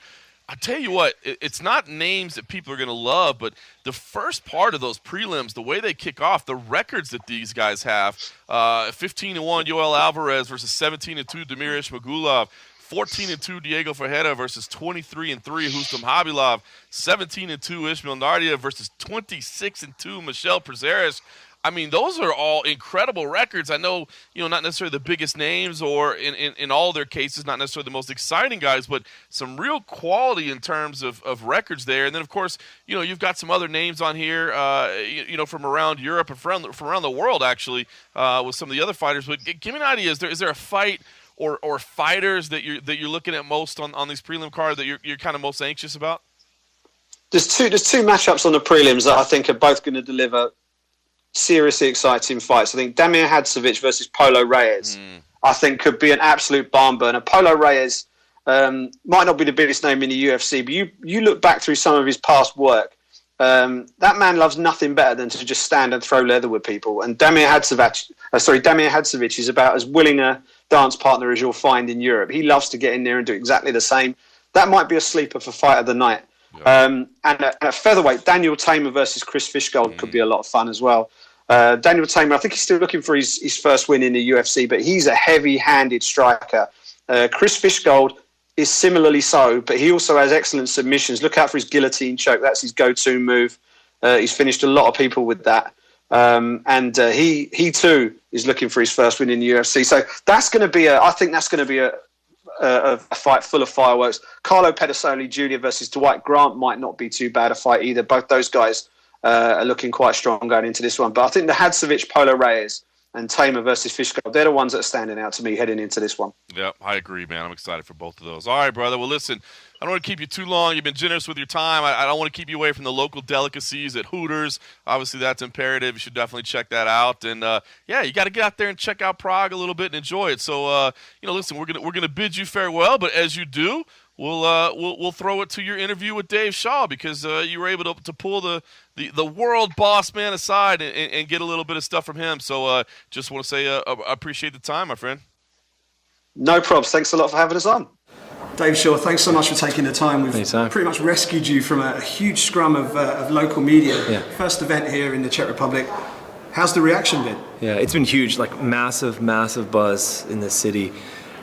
I tell you what, it's not names that people are going to love, but the first part of those prelims, the way they kick off, the records that these guys have, 15-1 Yoel Alvarez versus 17-2 Damir Ismagulov, 14-2 Diego Ferreira versus 23-3 Rustam Khabilov, 17-2 Ismail Nardia versus 26-2 Michel Prazeres. I mean, those are all incredible records. I know, not necessarily the biggest names or in all their cases, not necessarily the most exciting guys, but some real quality in terms of records there. And then, of course, you've got some other names on here, from around Europe and from around the world, actually, with some of the other fighters. But give me an idea. Is there a fight or fighters that you're looking at most on these prelim cards that you're kind of most anxious about? there's two matchups on the prelims that I think are both going to deliver seriously exciting fights. I think Damir Hadzovic versus Polo Reyes, I think could be an absolute barn burner. Polo Reyes might not be the biggest name in the UFC, but you look back through some of his past work. That man loves nothing better than to just stand and throw leather with people. And Damir Hadzovic is about as willing a dance partner as you'll find in Europe. He loves to get in there and do exactly the same. That might be a sleeper for fight of the night. Yeah. And at featherweight, Daniel Tamer versus Chris Fishgold could be a lot of fun as well. Daniel Tamer, I think he's still looking for his first win in the UFC, but he's a heavy-handed striker. Chris Fishgold is similarly so, but he also has excellent submissions. Look out for his guillotine choke. That's his go-to move. He's finished a lot of people with that. And he too is looking for his first win in the UFC. So that's going to be I think that's going to be a fight full of fireworks. Carlo Pedersoli Jr. versus Dwight Grant might not be too bad a fight either. Both those guys are looking quite strong going into this one. But I think the Hadzovic, Polo Reyes, and Tamer versus Fishgold, they're the ones that are standing out to me heading into this one. Yep, I agree, man. I'm excited for both of those. All right, brother. Well, listen, I don't want to keep you too long. You've been generous with your time. I don't want to keep you away from the local delicacies at Hooters. Obviously, that's imperative. You should definitely check that out. And, yeah, you got to get out there and check out Prague a little bit and enjoy it. So, listen, we're gonna bid you farewell. But as you do, we'll throw it to your interview with Dave Shaw, because you were able to pull the world boss man aside and get a little bit of stuff from him. So just want to say I appreciate the time, my friend. No probs. Thanks a lot for having us on. Dave Shaw, thanks so much for taking the time. We've pretty much rescued you from a huge scrum of local media. Yeah. First event here in the Czech Republic. How's the reaction been? Yeah, it's been huge, like massive buzz in this city.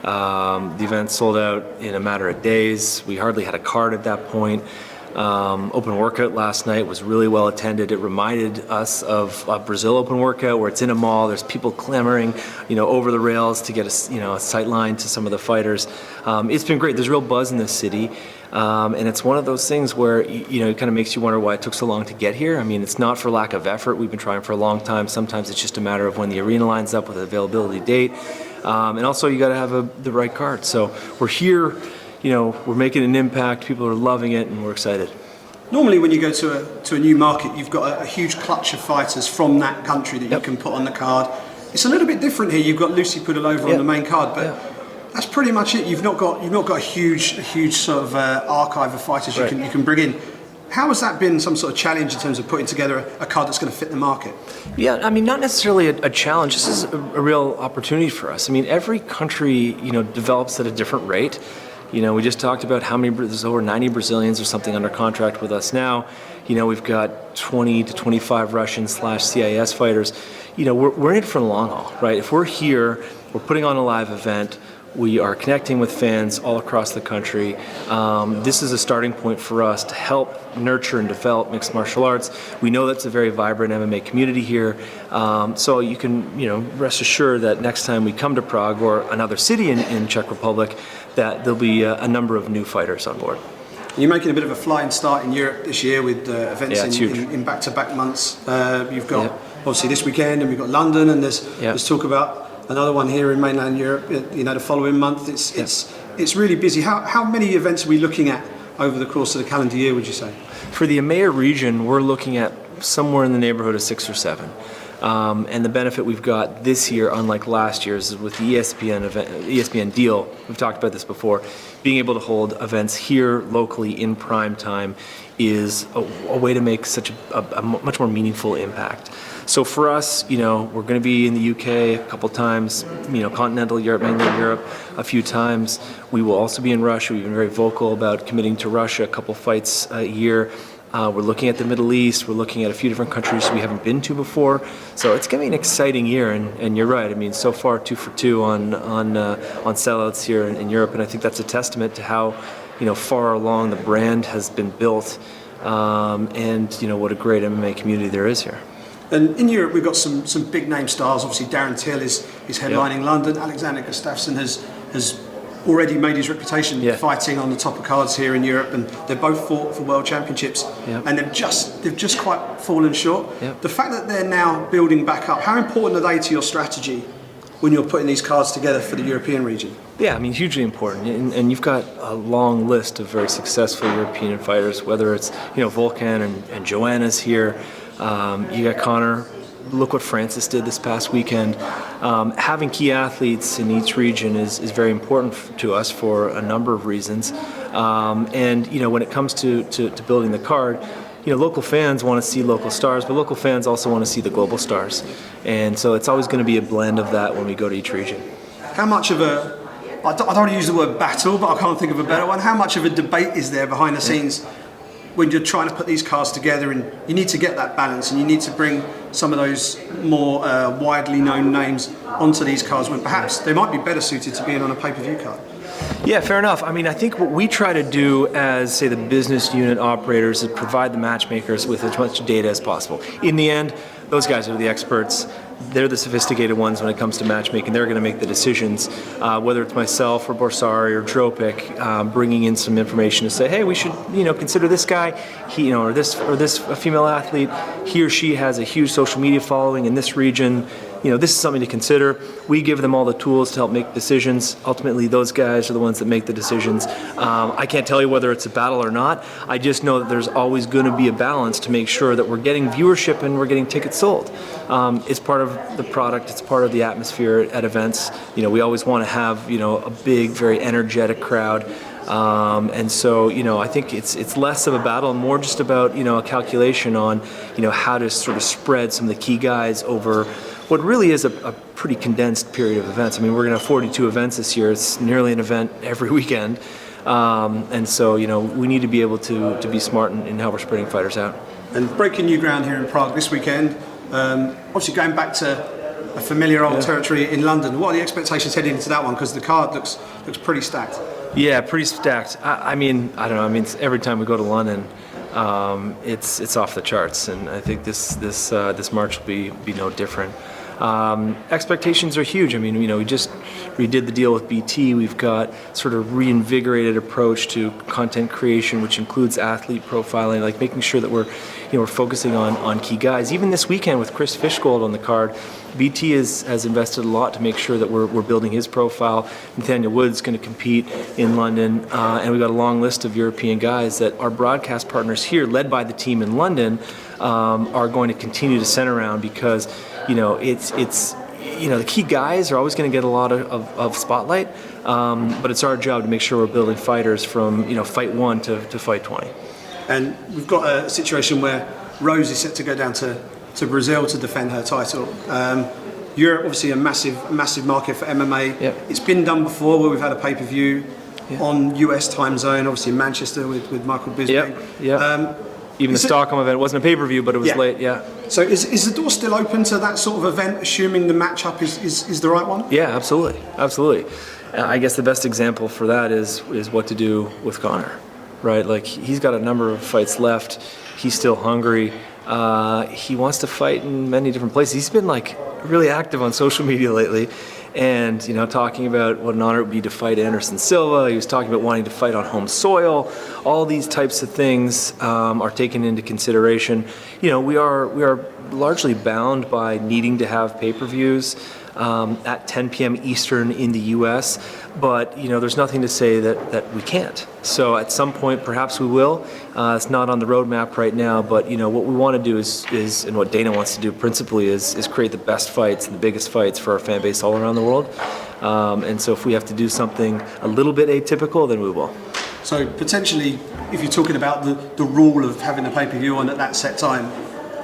The event sold out in a matter of days. We hardly had a card at that point. Open workout last night was really well attended. It reminded us of Brazil open workout, where it's in a mall. There's people clamoring, over the rails to get a sight line to some of the fighters. It's been great. There's real buzz in this city, and it's one of those things where it kind of makes you wonder why it took so long to get here. I mean, it's not for lack of effort. We've been trying for a long time. Sometimes it's just a matter of when the arena lines up with an availability date, and also you got to have the right card. So we're here. We're making an impact. People are loving it, and we're excited. Normally, when you go to a new market, you've got a huge clutch of fighters from that country that you can put on the card. It's a little bit different here. You've got Lucy Pudilova on the main card, but that's pretty much it. You've not got a huge sort of archive of fighters you can bring in. How has that been some sort of challenge in terms of putting together a card that's going to fit the market? Yeah, I mean, not necessarily a challenge. This is a real opportunity for us. I mean, every country, develops at a different rate. We just talked about there's over 90 Brazilians or something under contract with us now. We've got 20 to 25 Russian/CIS fighters. We're in it for the long haul, right? If we're here, we're putting on a live event. We are connecting with fans all across the country. This is a starting point for us to help nurture and develop mixed martial arts. We know that's a very vibrant MMA community here. So you can, rest assured that next time we come to Prague or another city in Czech Republic, that there'll be a number of new fighters on board. You're making a bit of a flying start in Europe this year with events in back-to-back months. You've got obviously this weekend, and we've got London, and there's talk about another one here in mainland Europe. The following month. It's really busy. How many events are we looking at over the course of the calendar year, would you say? For the EMEA region, we're looking at somewhere in the neighborhood of 6 or 7. And the benefit we've got this year, unlike last year's, is with the ESPN deal. We've talked about this before. Being able to hold events here locally in prime time is a way to make such a much more meaningful impact. So for us, we're going to be in the UK a couple times, continental Europe, mainland Europe a few times. We will also be in Russia. We've been very vocal about committing to Russia a couple fights a year. We're looking at the Middle East. We're looking at a few different countries we haven't been to before. So it's going to be an exciting year. And you're right. I mean, so far 2 for 2 on sellouts here in Europe. And I think that's a testament to how far along the brand has been built, and what a great MMA community there is here. And in Europe, we've got some big name stars. Obviously, Darren Till is headlining London. Alexander Gustafsson has already made his reputation fighting on the top of cards here in Europe, and they're both fought for world championships, and they've just quite fallen short. The fact that they're now building back up, how important are they to your strategy when you're putting these cards together for the European region? Yeah, I mean, hugely important. And you've got a long list of very successful European fighters, whether it's, Volkan and Joanna's here. You got Connor. Look what Francis did this past weekend. Having key athletes in each region is very important to us for a number of reasons. And when it comes to building the card, local fans want to see local stars, but local fans also want to see the global stars. And so it's always going to be a blend of that when we go to each region. How much of I don't want to use the word battle, but I can't think of a better one. How much of a debate is there behind the scenes when you're trying to put these cards together, and you need to get that balance, and you need to bring some of those more widely known names onto these cards when perhaps they might be better suited to being on a pay-per-view card? Yeah, fair enough. I mean, I think what we try to do as, say, the business unit operators is provide the matchmakers with as much data as possible. In the end, those guys are the experts. They're the sophisticated ones when it comes to matchmaking. They're going to make the decisions, whether it's myself or Borsari or Dropic, bringing in some information to say, hey, we should, consider this guy, or this a female athlete. He or she has a huge social media following in this region. This is something to consider. We give them all the tools to help make decisions. Ultimately, those guys are the ones that make the decisions. I can't tell you whether it's a battle or not. I just know that there's always going to be a balance to make sure that we're getting viewership and we're getting tickets sold. It's part of the product. It's part of the atmosphere at events. We always want to have, a big, very energetic crowd. And so, I think it's less of a battle and more just about, a calculation on, how to sort of spread some of the key guys over what really is a pretty condensed period of events. I mean, we're going to have 42 events this year. It's nearly an event every weekend. And so, we need to be able to be smart in how we're spreading fighters out. And breaking new ground here in Prague this weekend, obviously going back to a familiar old territory in London. What are the expectations heading into that one? Because the card looks pretty stacked. Yeah, pretty stacked. I mean, I don't know. I mean, every time we go to London, it's off the charts, and I think this March will be no different. Expectations are huge. I mean, we just redid the deal with BT. We've got sort of reinvigorated approach to content creation, which includes athlete profiling, like making sure that we're focusing on key guys. Even this weekend with Chris Fishgold on the card, BT has invested a lot to make sure that we're building his profile. Nathaniel Wood's going to compete in London, and we've got a long list of European guys that our broadcast partners here, led by the team in London, are going to continue to center around because, it's the key guys are always going to get a lot of spotlight, but it's our job to make sure we're building fighters from, fight 1 to fight 20. And we've got a situation where Rose is set to go down to Brazil to defend her title. Europe, obviously a massive market for MMA. Yep. It's been done before where we've had a pay-per-view on US time zone, obviously in Manchester with Michael Bisping. Yep. Even the Stockholm event wasn't a pay-per-view, but it was late, yeah. So is the door still open to that sort of event, assuming the matchup is the right one? Yeah, absolutely. I guess the best example for that is what to do with Connor, right? Like, he's got a number of fights left. He's still hungry. He wants to fight in many different places. He's been really active on social media lately, and talking about what an honor it would be to fight Anderson Silva. He was talking about wanting to fight on home soil. All these types of things are taken into consideration. We are largely bound by needing to have pay-per-views at 10 p.m. Eastern in the U.S., but there's nothing to say that we can't. So at some point, perhaps we will. It's not on the roadmap right now, but what we want to do is, and what Dana wants to do principally is create the best fights and the biggest fights for our fan base all around the world. And so if we have to do something a little bit atypical, then we will. So potentially, if you're talking about the rule of having the pay-per-view on at that set time,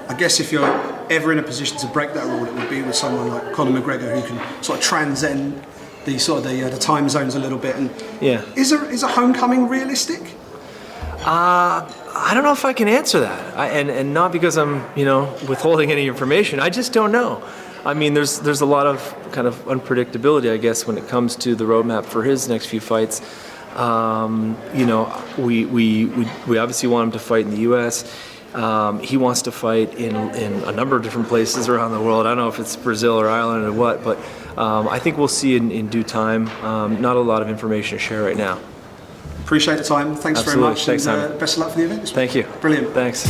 I guess if you're ever in a position to break that rule, it would be with someone like Conor McGregor, who can sort of transcend the time zones a little bit. And is a homecoming realistic? I don't know if I can answer that, and not because I'm withholding any information. I just don't know. I mean, there's a lot of kind of unpredictability, I guess, when it comes to the roadmap for his next few fights. We obviously want him to fight in the U.S. He wants to fight in a number of different places around the world. I don't know if it's Brazil or Ireland or what, but I think we'll see in due time. Not a lot of information to share right now. Appreciate the time. Thanks Absolutely. very much. Thanks, and, Simon. best of luck for the event this week. Thank you. Brilliant. Thanks.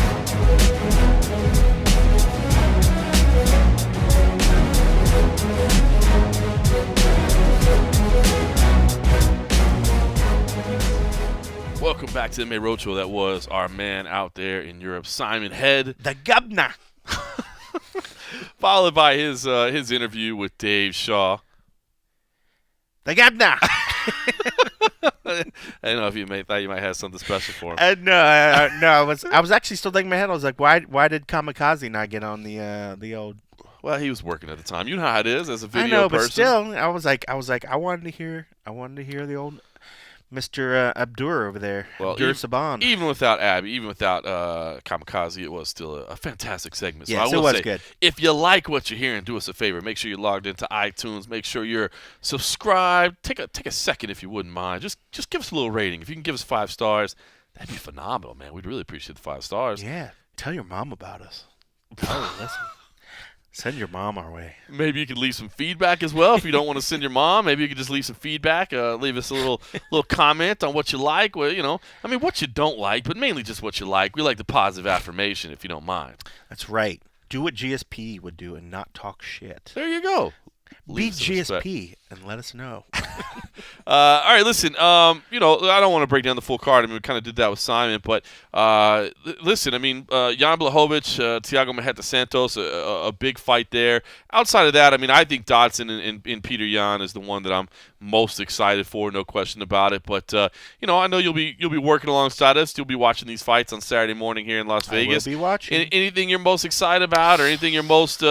welcome back to the MMA Roadshow. That was our man out there in Europe, Simon Head. The governor. Followed by his interview with Dave Shaw. The governor. I don't know if you thought you might have something special for him. No, I was actually still thinking in my head. I was like, why did Kamikaze not get on the old? Well, he was working at the time. You know how it is as a video I know, person. but still, I was like, I wanted to hear the old Mr. Abdur over there. Well, Abdur Saban. Even without Abby, even without Kamikaze, it was still a fantastic segment. So Yes, I will it was say, good. if you like what you're hearing, do us a favor. Make sure you're logged into iTunes. Make sure you're subscribed. Take a second if you wouldn't mind. Just give us a little rating. If you can give us 5 stars, that'd be phenomenal, man. We'd really appreciate the 5 stars. Yeah, tell your mom about us. Tell her, listen. Send your mom our way. Maybe you could leave some feedback as well if you don't want to send your mom. Maybe you could just leave some feedback. Leave us a little comment on what you like. Well, what you don't like, but mainly just what you like. We like the positive affirmation, if you don't mind. That's right. Do what GSP would do and not talk shit. There you go. Be Leave some respect. GSP and let us know. All right, listen. I don't want to break down the full card. I mean, we kind of did that with Simon, but listen. I mean, Jan Blachowicz, Thiago Marreta Santos, a big fight there. Outside of that, I mean, I think Dodson and Peter Yan is the one that I'm most excited for, no question about it. But I know you'll be working alongside us. You'll be watching these fights on Saturday morning here in Las Vegas. I will be watching. Anything you're most excited about, or anything you're most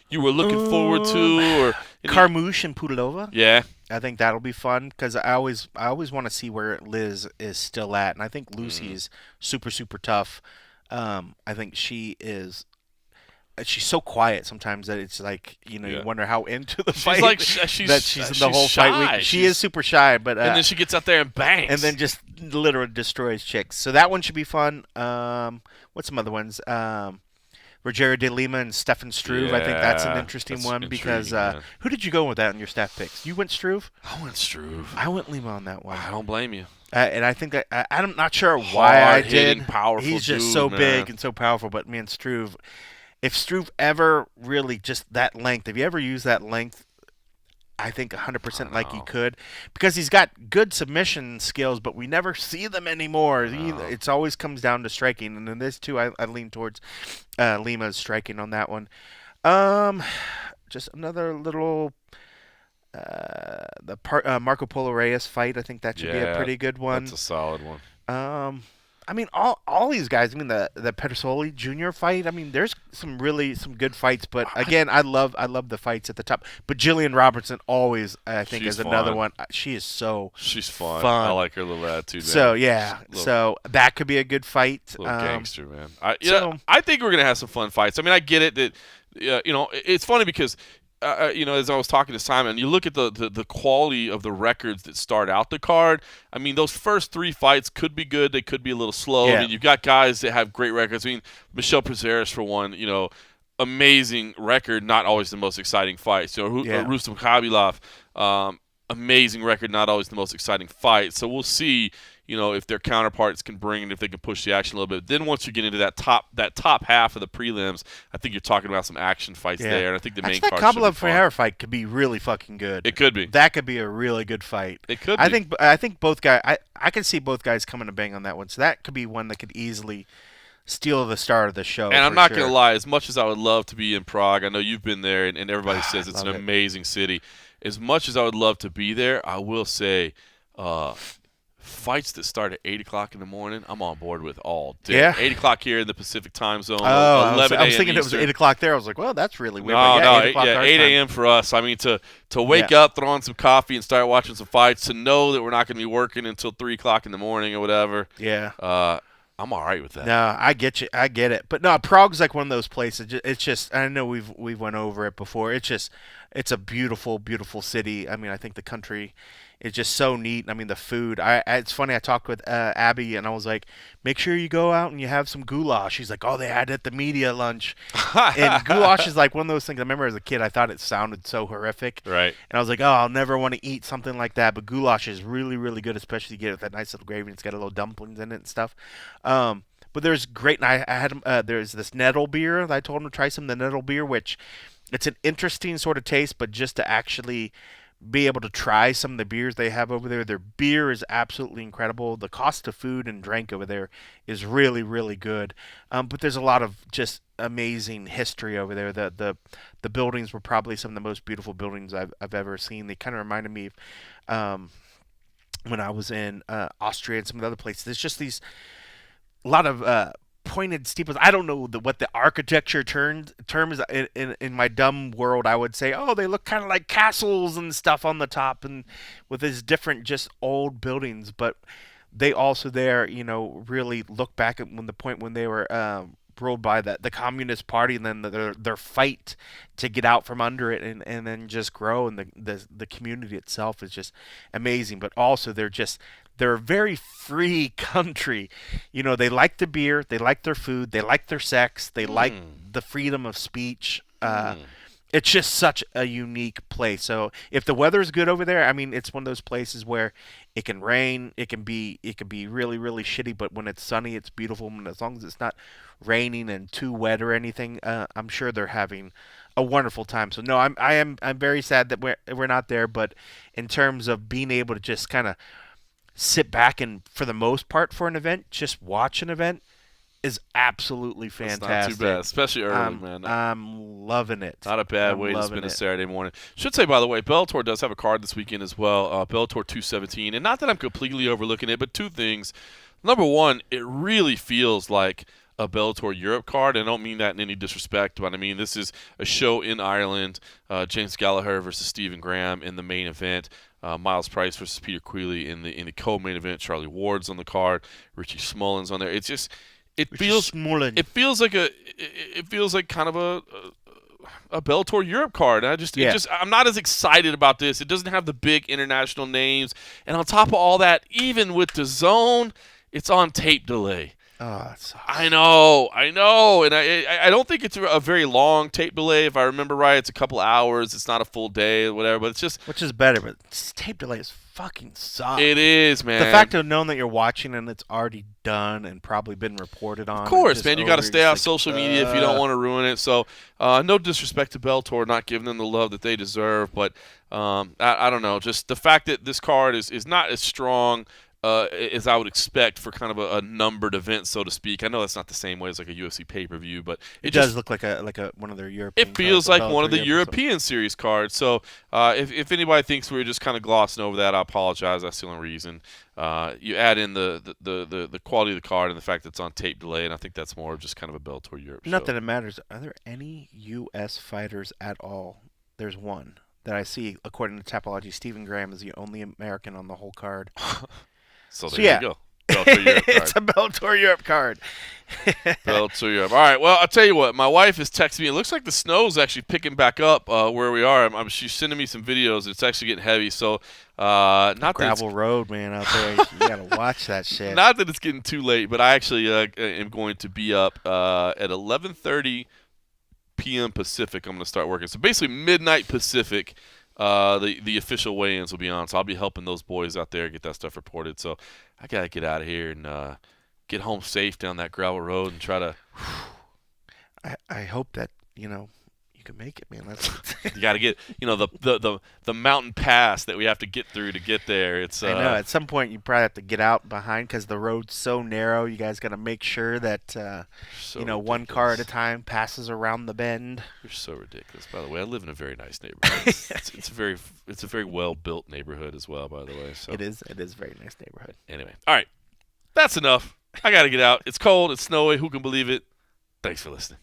you were looking forward to, or Carmouche and Pudilova. Yeah. I think that'll be fun because I always want to see where Liz is still at, and I think Lucy is super tough. I think she's so quiet sometimes that it's like you wonder how into the fight like she's in the whole shy. fight. She is super shy, but and then she gets out there and bangs, and then just literally destroys chicks. So that one should be fun. What's some other ones? Rogerio de Lima and Stefan Struve. I think that's an interesting one because who did you go with that in your staff picks? You went Struve? I went Struve. I went Lima on that one. I don't blame you. And I think that I'm not sure why I did. Powerful He's just dude, so man. big and so powerful. But man, Struve, if Struve ever really just that length, if you ever use that length, I think 100% like he could, because he's got good submission skills, but we never see them anymore. It always comes down to striking, and in this too, I lean towards Lima's striking on that one. Just another little Marco Polo Reyes fight. I think that should be a pretty good one. That's a solid one. I mean, all these guys. I mean, the Petersoli Jr. fight. I mean, there's some good fights. But again, I love the fights at the top. But Jillian Robertson always, I think, is another one. She's fun. I like her little attitude. Man. So yeah, so that could be a good fight. Little gangster, man. I think we're gonna have some fun fights. I mean, I get it that it's funny because. As I was talking to Simon, you look at the quality of the records that start out the card. I mean, those first 3 fights could be good. They could be a little slow. Yeah. I mean, you've got guys that have great records. I mean, Michelle Prazeres, for one, amazing record, not always the most exciting fights. Rustam Khabilov, amazing record, not always the most exciting fight. So we'll see, if their counterparts can bring it, if they can push the action a little bit. Then once you get into that top half of the prelims, I think you're talking about some action fights there. And I think the main card should be fun. That Khabilov-Ferreira fight could be really fucking good. It could be. That could be a really good fight. It could be. I think both guys. I can see both guys coming to bang on that one. So that could be one that could easily steal the start of the show. And I'm not going to lie, as much as I would love to be in Prague, I know you've been there, and everybody says it's an amazing city. As much as I would love to be there, I will say fights that start at 8 o'clock in the morning, I'm on board with all day. Yeah. 8 o'clock here in the Pacific time zone. Oh, 11 I was thinking Eastern. it was 8 o'clock there. I was like, well, that's really weird. No, 8 o'clock 8 a.m. for us. I mean, to wake up, throw on some coffee, and start watching some fights, to know that we're not going to be working until 3 o'clock in the morning or whatever. Yeah. I'm all right with that. No, I get you. I get it. But no, Prague's like one of those places. It's just, I know we've went over it before. It's a beautiful, beautiful city. I mean, I think the country is just so neat. I mean, the food. It's funny. I talked with Abby, and I was like, make sure you go out and you have some goulash. She's like, oh, they had it at the media lunch. And goulash is like one of those things. I remember as a kid, I thought it sounded so horrific. Right. And I was like, oh, I'll never want to eat something like that. But goulash is really, really good, especially you get it with that nice little gravy. And it's got a little dumplings in it and stuff. But there's great, and I had there's this nettle beer that I told him to try some of the nettle beer, which it's an interesting sort of taste, but just to actually be able to try some of the beers they have over there. Their beer is absolutely incredible. The cost of food and drink over there is really, really good. But there's a lot of just amazing history over there. The buildings were probably some of the most beautiful buildings I've ever seen. They kind of reminded me of when I was in Austria and some of the other places. There's just a lot of pointed steeples. I don't know what the architecture term is. In my dumb world, I would say, oh, they look kind of like castles and stuff on the top, and with these different just old buildings. But they also there, really look back at the point when they were ruled by the Communist Party, and then their fight to get out from under it and then just grow, and the community itself is just amazing. But also they're a very free country. They like the beer, they like their food, they like their sex, they like the freedom of speech. It's just such a unique place. So if the weather is good over there, I mean, it's one of those places where it can rain, it can be really, really shitty, but when it's sunny, it's beautiful. And as long as it's not raining and too wet or anything, I'm sure they're having a wonderful time. So no, I'm very sad that we're not there, but in terms of being able to just kind of sit back and, for the most part, for an event, just watch an event is absolutely fantastic. It's not too bad, especially early, man. I'm loving it. Not a bad way to spend a Saturday morning. Should say, by the way, Bellator does have a card this weekend as well, Bellator 217. And not that I'm completely overlooking it, but two things. Number one, it really feels like a Bellator Europe card, and I don't mean that in any disrespect, but I mean this is a show in Ireland. James Gallagher versus Stephen Graham in the main event. Miles Price versus Peter Queally in the co-main event. Charlie Ward's on the card. Richie Smullen's on there. It's just it feels like kind of a Bellator Europe card. I'm not as excited about this. It doesn't have the big international names, and on top of all that, even with the zone, it's on tape delay. Oh, that sucks. I know, and I don't think it's a very long tape delay. If I remember right, it's a couple hours. It's not a full day or whatever, but it's just... Which is better, but tape delays fucking suck. It is, man. The fact of knowing that you're watching and it's already done and probably been reported on. Of course, man. You got to stay off social media if you don't want to ruin it. So, no disrespect to Bellator, not giving them the love that they deserve, but I don't know. Just the fact that this card is not as strong as I would expect for kind of a numbered event, so to speak. I know that's not the same way as like a UFC pay-per-view, but it does look like a one of their European. It feels like one of the European series cards. So if anybody thinks we were just kind of glossing over that, I apologize. That's the only reason. You add in the quality of the card and the fact that it's on tape delay, and I think that's more of just kind of a Bellator Europe show. Not that it matters. Are there any U.S. fighters at all? There's one that I see, according to Tapology. Stephen Graham is the only American on the whole card. So there you go. Bellator Europe card. It's a Bellator Europe card. Bellator Europe. All right. Well, I'll tell you what. My wife is texting me. It looks like the snow's actually picking back up where we are. She's sending me some videos. It's actually getting heavy. So not gravel road, man, out there. You gotta watch that shit. Not that it's getting too late, but I actually am going to be up at 11:30 p.m. Pacific. I'm going to start working. So basically midnight Pacific. The official weigh-ins will be on, so I'll be helping those boys out there get that stuff reported. So I gotta get out of here and get home safe down that gravel road and try to. I hope that you can make it, man. That's you got to get the mountain pass that we have to get through to get there. It's I know at some point you probably have to get out behind because the road's so narrow. You guys got to make sure that one car at a time passes around the bend. You're so ridiculous. By the way, I live in a very nice neighborhood. it's a very well built neighborhood as well. By the way, so it is a very nice neighborhood. Anyway, all right, that's enough. I got to get out. It's cold. It's snowy. Who can believe it? Thanks for listening.